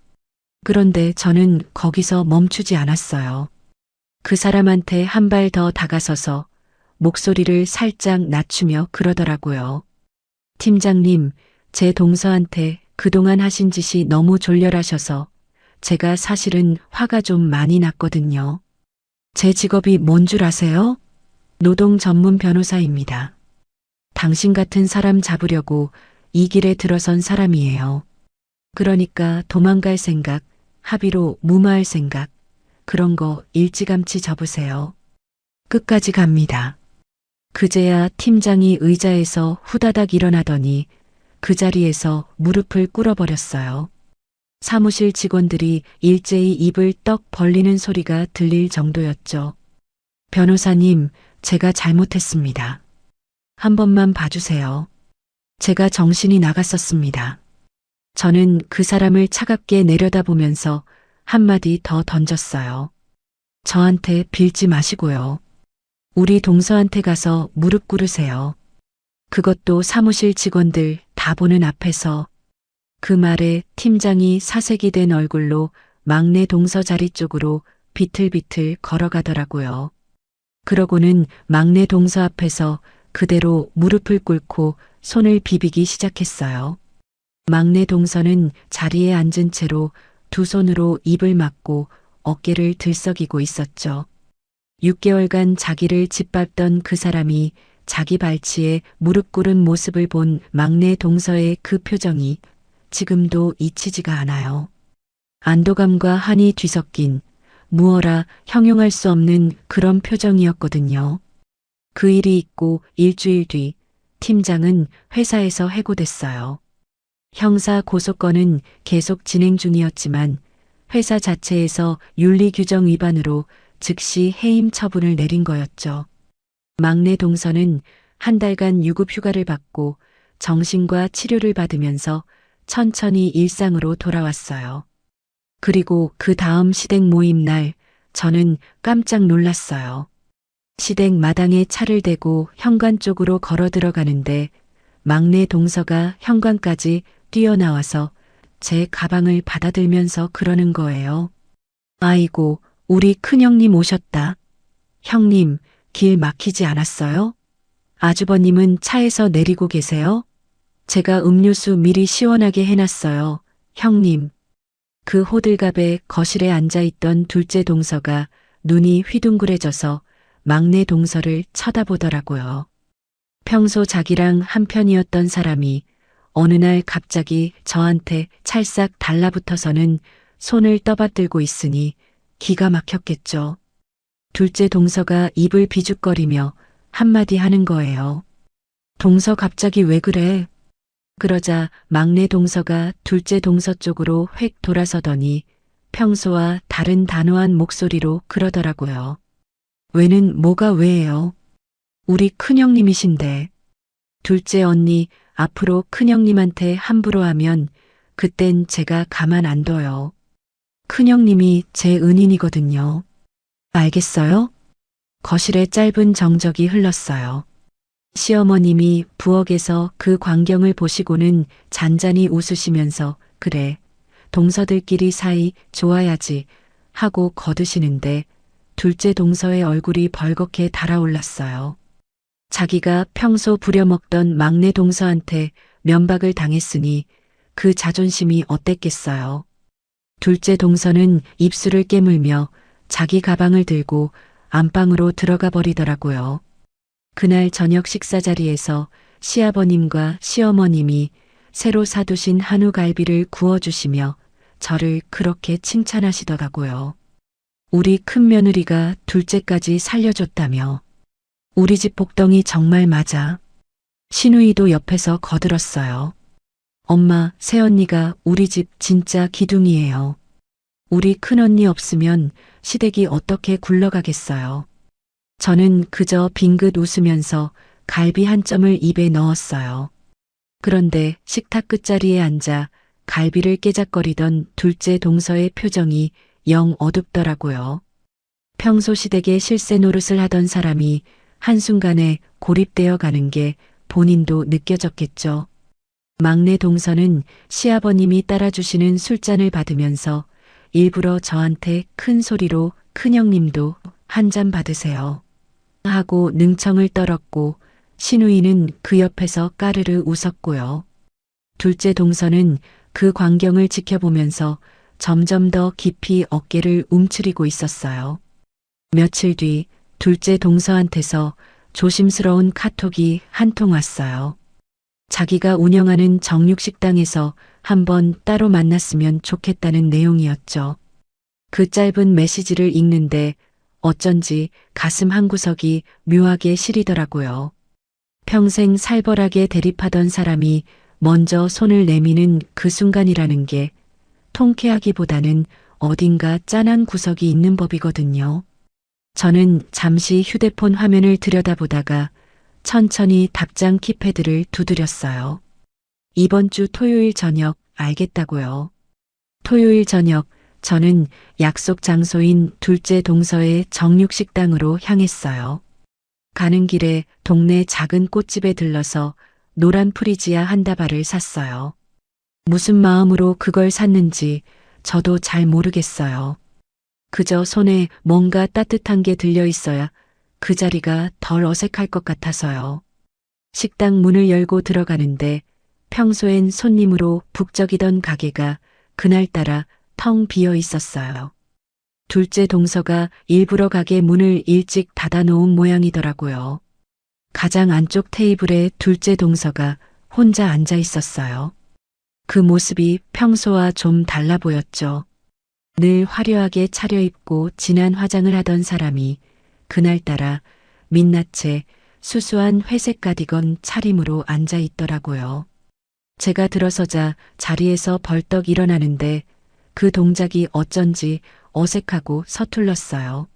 그런데 저는 거기서 멈추지 않았어요. 그 사람한테 한 발 더 다가서서 목소리를 살짝 낮추며 그러더라고요. 팀장님, 제 동서한테 그동안 하신 짓이 너무 졸렬하셔서 제가 사실은 화가 좀 많이 났거든요. 제 직업이 뭔 줄 아세요? 노동 전문 변호사입니다. 당신 같은 사람 잡으려고 이 길에 들어선 사람이에요. 그러니까 도망갈 생각, 합의로 무마할 생각, 그런 거 일찌감치 접으세요. 끝까지 갑니다. 그제야 팀장이 의자에서 후다닥 일어나더니 그 자리에서 무릎을 꿇어버렸어요. 사무실 직원들이 일제히 입을 떡 벌리는 소리가 들릴 정도였죠. 변호사님, 제가 잘못했습니다. 한 번만 봐주세요. 제가 정신이 나갔었습니다. 저는 그 사람을 차갑게 내려다보면서 한마디 더 던졌어요. 저한테 빌지 마시고요. 우리 동서한테 가서 무릎 꿇으세요. 그것도 사무실 직원들 다 보는 앞에서. 그 말에 팀장이 사색이 된 얼굴로 막내 동서 자리 쪽으로 비틀비틀 걸어가더라고요. 그러고는 막내 동서 앞에서 그대로 무릎을 꿇고 손을 비비기 시작했어요. 막내 동서는 자리에 앉은 채로 두 손으로 입을 막고 어깨를 들썩이고 있었죠. 6개월간 자기를 짓밟던 그 사람이 자기 발치에 무릎 꿇은 모습을 본 막내 동서의 그 표정이 지금도 잊히지가 않아요. 안도감과 한이 뒤섞인 무어라 형용할 수 없는 그런 표정이었거든요. 그 일이 있고 일주일 뒤 팀장은 회사에서 해고됐어요. 형사 고소건은 계속 진행 중이었지만 회사 자체에서 윤리규정 위반으로 즉시 해임 처분을 내린 거였죠. 막내 동서는 한 달간 유급 휴가를 받고 정신과 치료를 받으면서 천천히 일상으로 돌아왔어요. 그리고 그 다음 시댁 모임 날 저는 깜짝 놀랐어요. 시댁 마당에 차를 대고 현관 쪽으로 걸어 들어가는데 막내 동서가 현관까지 뛰어나와서 제 가방을 받아들면서 그러는 거예요. 아이고, 우리 큰형님 오셨다. 형님, 길 막히지 않았어요? 아주버님은 차에서 내리고 계세요? 제가 음료수 미리 시원하게 해놨어요. 형님. 그 호들갑에 거실에 앉아있던 둘째 동서가 눈이 휘둥그레져서 막내 동서를 쳐다보더라고요. 평소 자기랑 한편이었던 사람이 어느 날 갑자기 저한테 찰싹 달라붙어서는 손을 떠받들고 있으니 기가 막혔겠죠. 둘째 동서가 입을 비죽거리며 한마디 하는 거예요. 동서 갑자기 왜 그래? 그러자 막내 동서가 둘째 동서 쪽으로 획 돌아서더니 평소와 다른 단호한 목소리로 그러더라고요. 왜는 뭐가 왜예요? 우리 큰형님이신데. 둘째 언니 앞으로 큰형님한테 함부로 하면 그땐 제가 가만 안 둬요. 큰형님이 제 은인이거든요. 알겠어요? 거실에 짧은 정적이 흘렀어요. 시어머님이 부엌에서 그 광경을 보시고는 잔잔히 웃으시면서 그래, 동서들끼리 사이 좋아야지 하고 거두시는데 둘째 동서의 얼굴이 벌겋게 달아올랐어요. 자기가 평소 부려먹던 막내 동서한테 면박을 당했으니 그 자존심이 어땠겠어요. 둘째 동서는 입술을 깨물며 자기 가방을 들고 안방으로 들어가 버리더라고요. 그날 저녁 식사 자리에서 시아버님과 시어머님이 새로 사두신 한우 갈비를 구워주시며 저를 그렇게 칭찬하시더라고요. 우리 큰며느리가 둘째까지 살려줬다며. 우리 집 복덩이 정말 맞아. 신우이도 옆에서 거들었어요. 엄마, 새언니가 우리 집 진짜 기둥이에요. 우리 큰언니 없으면 시댁이 어떻게 굴러가겠어요. 저는 그저 빙긋 웃으면서 갈비 한 점을 입에 넣었어요. 그런데 식탁 끝자리에 앉아 갈비를 깨작거리던 둘째 동서의 표정이 영 어둡더라고요. 평소 시댁의 실세 노릇을 하던 사람이 한순간에 고립되어 가는 게 본인도 느껴졌겠죠. 막내 동서는 시아버님이 따라주시는 술잔을 받으면서 일부러 저한테 큰 소리로 큰형님도 한 잔 받으세요 하고 능청을 떨었고 신우이는 그 옆에서 까르르 웃었고요. 둘째 동서는 그 광경을 지켜보면서 점점 더 깊이 어깨를 움츠리고 있었어요. 며칠 뒤 둘째 동서한테서 조심스러운 카톡이 한 통 왔어요. 자기가 운영하는 정육식당에서 한번 따로 만났으면 좋겠다는 내용이었죠. 그 짧은 메시지를 읽는데 어쩐지 가슴 한구석이 묘하게 시리더라고요. 평생 살벌하게 대립하던 사람이 먼저 손을 내미는 그 순간이라는 게 통쾌하기보다는 어딘가 짠한 구석이 있는 법이거든요. 저는 잠시 휴대폰 화면을 들여다보다가 천천히 답장 키패드를 두드렸어요. 이번 주 토요일 저녁 알겠다고요. 토요일 저녁 저는 약속 장소인 둘째 동서의 정육식당으로 향했어요. 가는 길에 동네 작은 꽃집에 들러서 노란 프리지아 한 다발을 샀어요. 무슨 마음으로 그걸 샀는지 저도 잘 모르겠어요. 그저 손에 뭔가 따뜻한 게 들려 있어야 그 자리가 덜 어색할 것 같아서요. 식당 문을 열고 들어가는데 평소엔 손님으로 북적이던 가게가 그날따라 텅 비어 있었어요. 둘째 동서가 일부러 가게 문을 일찍 닫아놓은 모양이더라고요. 가장 안쪽 테이블에 둘째 동서가 혼자 앉아 있었어요. 그 모습이 평소와 좀 달라 보였죠. 늘 화려하게 차려입고 진한 화장을 하던 사람이 그날따라 민낯에 수수한 회색 가디건 차림으로 앉아 있더라고요. 제가 들어서자 자리에서 벌떡 일어나는데 그 동작이 어쩐지 어색하고 서툴렀어요.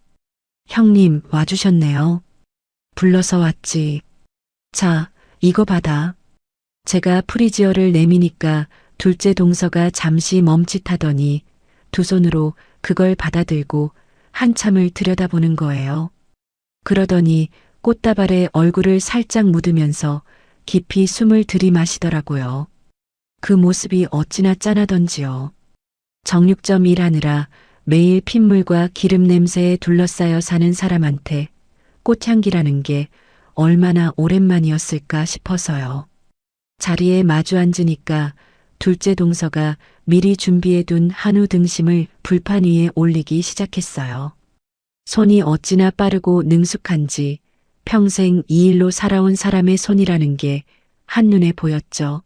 형님 와주셨네요. 불러서 왔지. 자, 이거 받아. 제가 프리지어를 내미니까 둘째 동서가 잠시 멈칫하더니 두 손으로 그걸 받아들고 한참을 들여다보는 거예요. 그러더니 꽃다발에 얼굴을 살짝 묻으면서 깊이 숨을 들이마시더라고요. 그 모습이 어찌나 짠하던지요. 정육점 일하느라 매일 핏물과 기름 냄새에 둘러싸여 사는 사람한테 꽃향기라는 게 얼마나 오랜만이었을까 싶어서요. 자리에 마주 앉으니까 둘째 동서가 미리 준비해둔 한우 등심을 불판 위에 올리기 시작했어요. 손이 어찌나 빠르고 능숙한지 평생 이 일로 살아온 사람의 손이라는 게 한눈에 보였죠.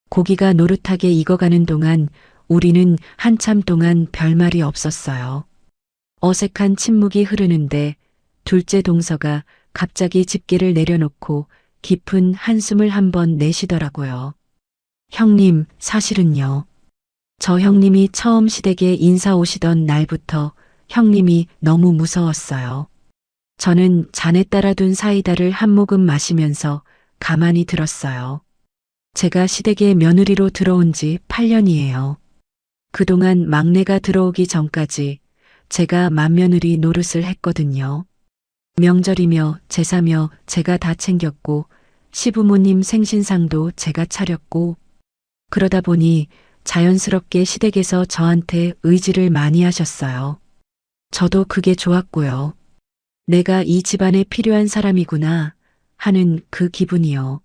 고기가 노릇하게 익어가는 동안 우리는 한참 동안 별말이 없었어요. 어색한 침묵이 흐르는데 둘째 동서가 갑자기 집게를 내려놓고 깊은 한숨을 한번 내쉬더라고요. 형님, 사실은요. 저 형님이 처음 시댁에 인사 오시던 날부터 형님이 너무 무서웠어요. 저는 잔에 따라둔 사이다를 한 모금 마시면서 가만히 들었어요. 제가 시댁에 며느리로 들어온 지 8년이에요. 그동안 막내가 들어오기 전까지 제가 맏며느리 노릇을 했거든요. 명절이며 제사며 제가 다 챙겼고 시부모님 생신상도 제가 차렸고 그러다 보니 자연스럽게 시댁에서 저한테 의지를 많이 하셨어요. 저도 그게 좋았고요. 내가 이 집안에 필요한 사람이구나 하는 그 기분이요.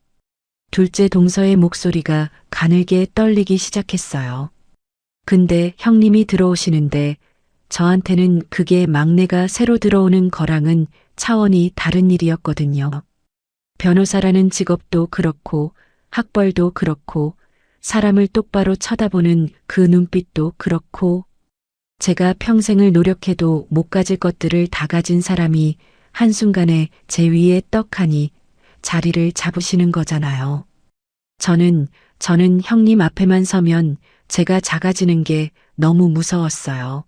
둘째 동서의 목소리가 가늘게 떨리기 시작했어요. 근데 형님이 들어오시는데 저한테는 그게 막내가 새로 들어오는 거랑은 차원이 다른 일이었거든요. 변호사라는 직업도 그렇고 학벌도 그렇고 사람을 똑바로 쳐다보는 그 눈빛도 그렇고 제가 평생을 노력해도 못 가질 것들을 다 가진 사람이 한순간에 제 위에 떡하니 자리를 잡으시는 거잖아요. 저는 형님 앞에만 서면 제가 작아지는 게 너무 무서웠어요.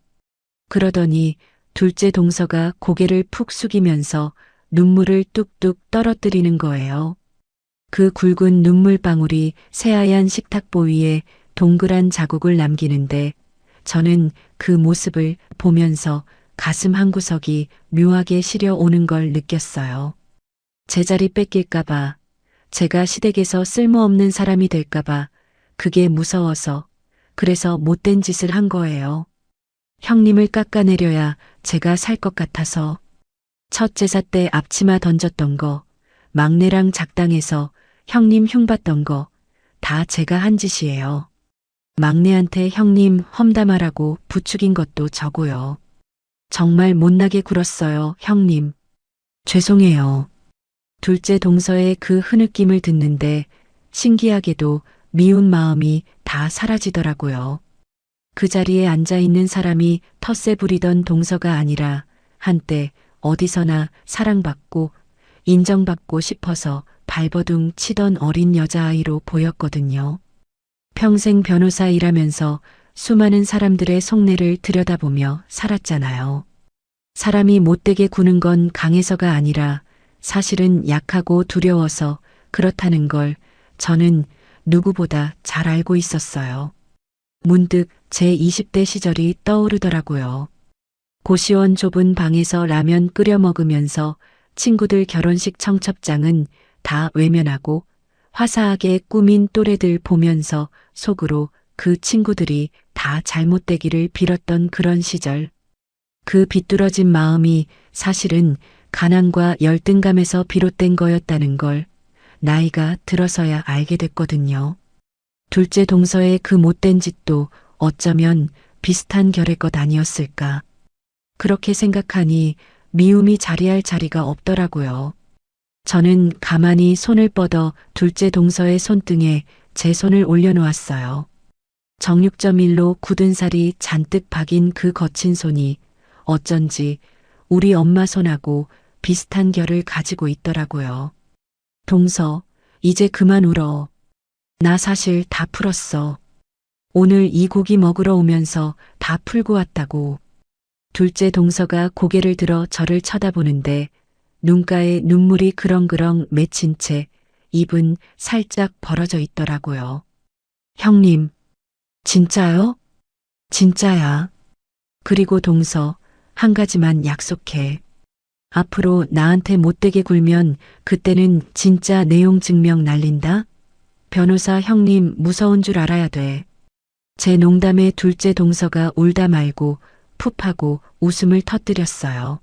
그러더니 둘째 동서가 고개를 푹 숙이면서 눈물을 뚝뚝 떨어뜨리는 거예요. 그 굵은 눈물방울이 새하얀 식탁보 위에 동그란 자국을 남기는데 저는 그 모습을 보면서 가슴 한구석이 묘하게 시려오는 걸 느꼈어요. 제 자리 뺏길까봐, 제가 시댁에서 쓸모없는 사람이 될까봐 그게 무서워서 그래서 못된 짓을 한 거예요. 형님을 깎아내려야 제가 살 것 같아서 첫 제사 때 앞치마 던졌던 거, 막내랑 작당해서 형님 흉봤던 거 다 제가 한 짓이에요. 막내한테 형님 험담하라고 부추긴 것도 저고요. 정말 못나게 굴었어요, 형님. 죄송해요. 둘째 동서의 그 흐느낌을 듣는데 신기하게도 미운 마음이 다 사라지더라고요. 그 자리에 앉아 있는 사람이 텃세 부리던 동서가 아니라 한때 어디서나 사랑받고 인정받고 싶어서 발버둥 치던 어린 여자아이로 보였거든요. 평생 변호사 일하면서 수많은 사람들의 속내를 들여다보며 살았잖아요. 사람이 못되게 구는 건 강해서가 아니라 사실은 약하고 두려워서 그렇다는 걸 저는 누구보다 잘 알고 있었어요. 문득 제 20대 시절이 떠오르더라고요. 고시원 좁은 방에서 라면 끓여 먹으면서 친구들 결혼식 청첩장은 다 외면하고 화사하게 꾸민 또래들 보면서 속으로 그 친구들이 다 잘못되기를 빌었던 그런 시절. 그 비뚤어진 마음이 사실은 가난과 열등감에서 비롯된 거였다는 걸 나이가 들어서야 알게 됐거든요. 둘째 동서의 그 못된 짓도 어쩌면 비슷한 결의 것 아니었을까. 그렇게 생각하니 미움이 자리할 자리가 없더라고요. 저는 가만히 손을 뻗어 둘째 동서의 손등에 제 손을 올려놓았어요. 정육점일로 굳은 살이 잔뜩 박인 그 거친 손이 어쩐지 우리 엄마 손하고 비슷한 결을 가지고 있더라고요. 동서, 이제 그만 울어. 나 사실 다 풀었어. 오늘 이 고기 먹으러 오면서 다 풀고 왔다고. 둘째 동서가 고개를 들어 저를 쳐다보는데 눈가에 눈물이 그렁그렁 맺힌 채 입은 살짝 벌어져 있더라고요. 형님, 진짜요? 진짜야. 그리고 동서, 한 가지만 약속해. 앞으로 나한테 못되게 굴면 그때는 진짜 내용 증명 날린다? 변호사 형님 무서운 줄 알아야 돼. 제 농담에 둘째 동서가 울다 말고 푹하고 웃음을 터뜨렸어요.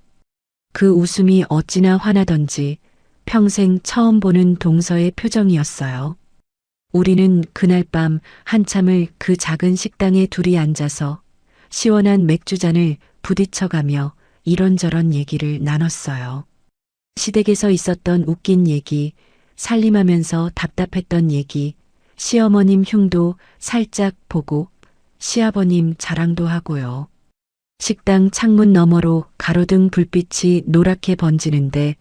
그 웃음이 어찌나 환하던지 평생 처음 보는 동서의 표정이었어요. 우리는 그날 밤 한참을 그 작은 식당에 둘이 앉아서 시원한 맥주잔을 부딪혀가며 이런저런 얘기를 나눴어요. 시댁에서 있었던 웃긴 얘기, 살림하면서 답답했던 얘기, 시어머님 흉도 살짝 보고 시아버님 자랑도 하고요. 식당 창문 너머로 가로등 불빛이 노랗게 번지는데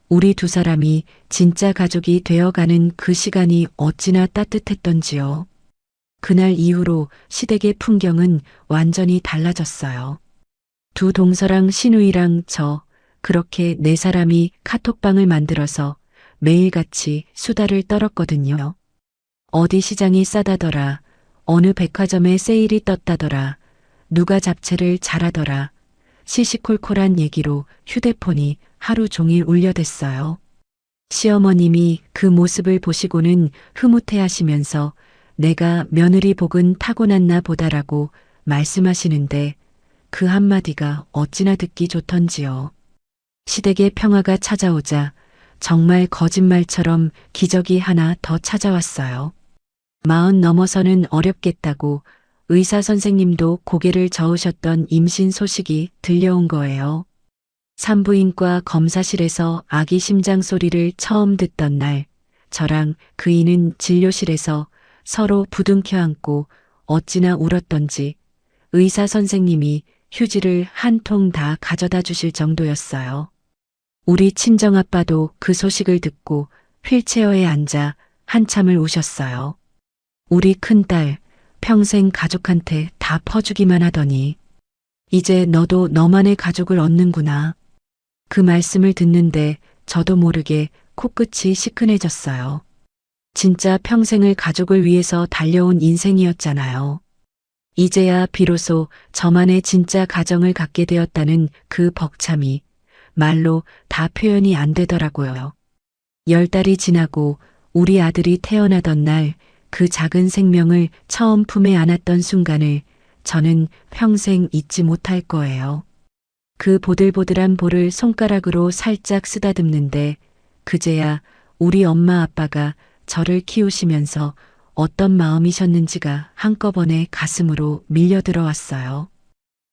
우리 두 사람이 진짜 가족이 되어가는 그 시간이 어찌나 따뜻했던지요. 그날 이후로 시댁의 풍경은 완전히 달라졌어요. 두 동서랑 시누이랑 저 그렇게 네 사람이 카톡방을 만들어서 매일같이 수다를 떨었거든요. 어디 시장이 싸다더라, 어느 백화점에 세일이 떴다더라, 누가 잡채를 잘하더라, 시시콜콜한 얘기로 휴대폰이 하루 종일 울려댔어요. 시어머님이 그 모습을 보시고는 흐뭇해하시면서 내가 며느리 복은 타고났나 보다라고 말씀하시는데 그 한마디가 어찌나 듣기 좋던지요. 시댁의 평화가 찾아오자 정말 거짓말처럼 기적이 하나 더 찾아왔어요. 40 넘어서는 어렵겠다고 의사 선생님도 고개를 저으셨던 임신 소식이 들려온 거예요. 산부인과 검사실에서 아기 심장 소리를 처음 듣던 날, 저랑 그이는 진료실에서 서로 부둥켜 안고 어찌나 울었던지 의사 선생님이 휴지를 한 통 다 가져다 주실 정도였어요. 우리 친정아빠도 그 소식을 듣고 휠체어에 앉아 한참을 우셨어요. 우리 큰딸 평생 가족한테 다 퍼주기만 하더니 이제 너도 너만의 가족을 얻는구나. 그 말씀을 듣는데 저도 모르게 코끝이 시큰해졌어요. 진짜 평생을 가족을 위해서 달려온 인생이었잖아요. 이제야 비로소 저만의 진짜 가정을 갖게 되었다는 그 벅참이 말로 다 표현이 안 되더라고요. 10달이 지나고 우리 아들이 태어나던 날 그 작은 생명을 처음 품에 안았던 순간을 저는 평생 잊지 못할 거예요. 그 보들보들한 볼을 손가락으로 살짝 쓰다듬는데 그제야 우리 엄마 아빠가 저를 키우시면서 어떤 마음이셨는지가 한꺼번에 가슴으로 밀려들어왔어요.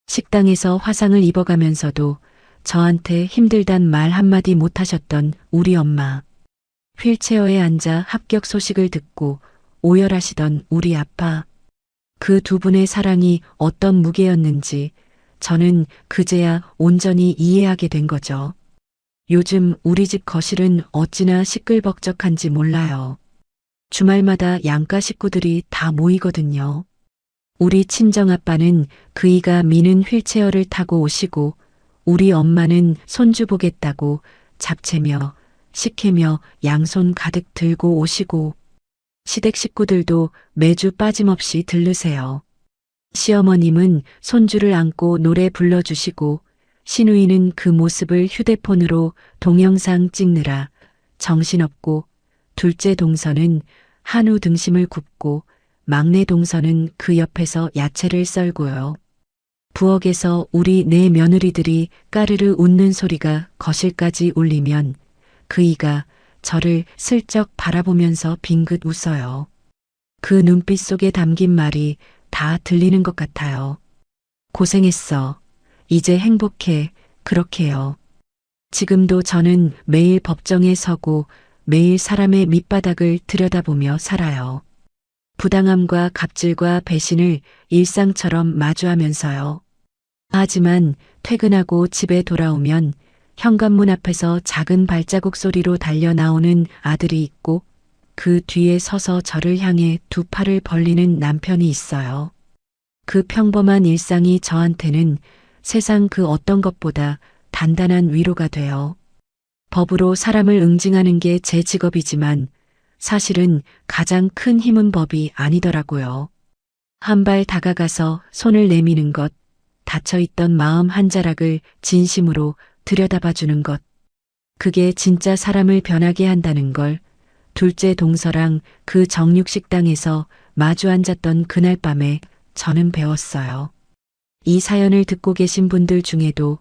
식당에서 화상을 입어가면서도 저한테 힘들단 말 한마디 못하셨던 우리 엄마. 휠체어에 앉아 합격 소식을 듣고 오열하시던 우리 아빠. 그 두 분의 사랑이 어떤 무게였는지 저는 그제야 온전히 이해하게 된 거죠. 요즘 우리 집 거실은 어찌나 시끌벅적한지 몰라요. 주말마다 양가 식구들이 다 모이거든요. 우리 친정아빠는 그이가 미는 휠체어를 타고 오시고 우리 엄마는 손주 보겠다고 잡채며 식혜며 양손 가득 들고 오시고 시댁 식구들도 매주 빠짐없이 들르세요. 시어머님은 손주를 안고 노래 불러주시고 시누이는 그 모습을 휴대폰으로 동영상 찍느라 정신없고 둘째 동서는 한우 등심을 굽고 막내 동서는 그 옆에서 야채를 썰고요. 부엌에서 우리 네 며느리들이 까르르 웃는 소리가 거실까지 울리면 그이가 저를 슬쩍 바라보면서 빙긋 웃어요. 그 눈빛 속에 담긴 말이 다 들리는 것 같아요. 고생했어. 이제 행복해. 그렇게요. 지금도 저는 매일 법정에 서고 매일 사람의 밑바닥을 들여다보며 살아요. 부당함과 갑질과 배신을 일상처럼 마주하면서요. 하지만 퇴근하고 집에 돌아오면 현관문 앞에서 작은 발자국 소리로 달려 나오는 아들이 있고 그 뒤에 서서 저를 향해 두 팔을 벌리는 남편이 있어요. 그 평범한 일상이 저한테는 세상 그 어떤 것보다 단단한 위로가 돼요. 법으로 사람을 응징하는 게 제 직업이지만 사실은 가장 큰 힘은 법이 아니더라고요. 한 발 다가가서 손을 내미는 것, 닫혀있던 마음 한 자락을 진심으로 들여다봐주는 것. 그게 진짜 사람을 변하게 한다는 걸 둘째 동서랑 그 정육식당에서 마주 앉았던 그날 밤에 저는 배웠어요. 이 사연을 듣고 계신 분들 중에도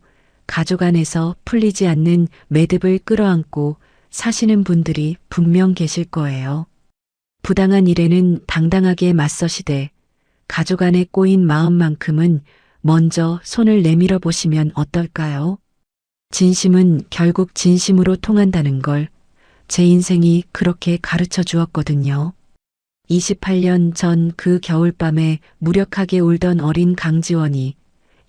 가족 안에서 풀리지 않는 매듭을 끌어안고 사시는 분들이 분명 계실 거예요. 부당한 일에는 당당하게 맞서시되 가족 안에 꼬인 마음만큼은 먼저 손을 내밀어 보시면 어떨까요? 진심은 결국 진심으로 통한다는 걸 제 인생이 그렇게 가르쳐 주었거든요. 28년 전 그 겨울밤에 무력하게 울던 어린 강지원이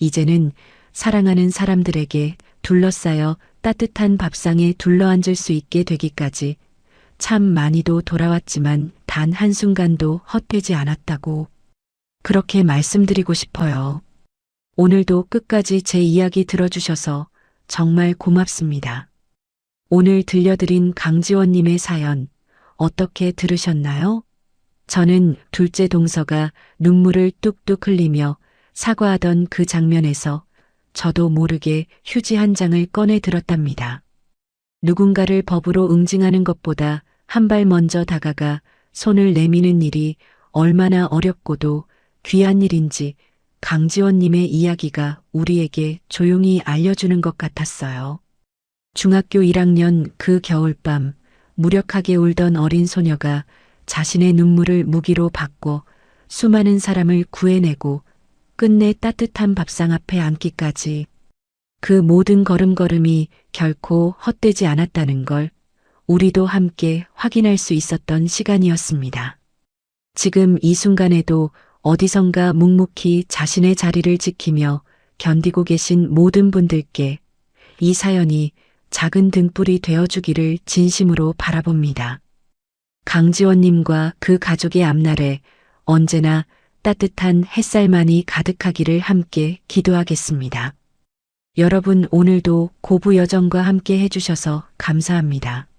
이제는 사랑하는 사람들에게 둘러싸여 따뜻한 밥상에 둘러앉을 수 있게 되기까지 참 많이도 돌아왔지만 단 한순간도 헛되지 않았다고 그렇게 말씀드리고 싶어요. 오늘도 끝까지 제 이야기 들어주셔서 정말 고맙습니다. 오늘 들려드린 강지원님의 사연 어떻게 들으셨나요? 저는 둘째 동서가 눈물을 뚝뚝 흘리며 사과하던 그 장면에서 저도 모르게 휴지 한 장을 꺼내 들었답니다. 누군가를 법으로 응징하는 것보다 한 발 먼저 다가가 손을 내미는 일이 얼마나 어렵고도 귀한 일인지 강지원님의 이야기가 우리에게 조용히 알려주는 것 같았어요. 중학교 1학년 그 겨울밤 무력하게 울던 어린 소녀가 자신의 눈물을 무기로 바꿔 수많은 사람을 구해내고 끝내 따뜻한 밥상 앞에 앉기까지 그 모든 걸음걸음이 결코 헛되지 않았다는 걸 우리도 함께 확인할 수 있었던 시간이었습니다. 지금 이 순간에도 어디선가 묵묵히 자신의 자리를 지키며 견디고 계신 모든 분들께 이 사연이 작은 등불이 되어주기를 진심으로 바라봅니다. 강지원님과 그 가족의 앞날에 언제나 따뜻한 햇살만이 가득하기를 함께 기도하겠습니다. 여러분 오늘도 고부 여정과 함께 해주셔서 감사합니다.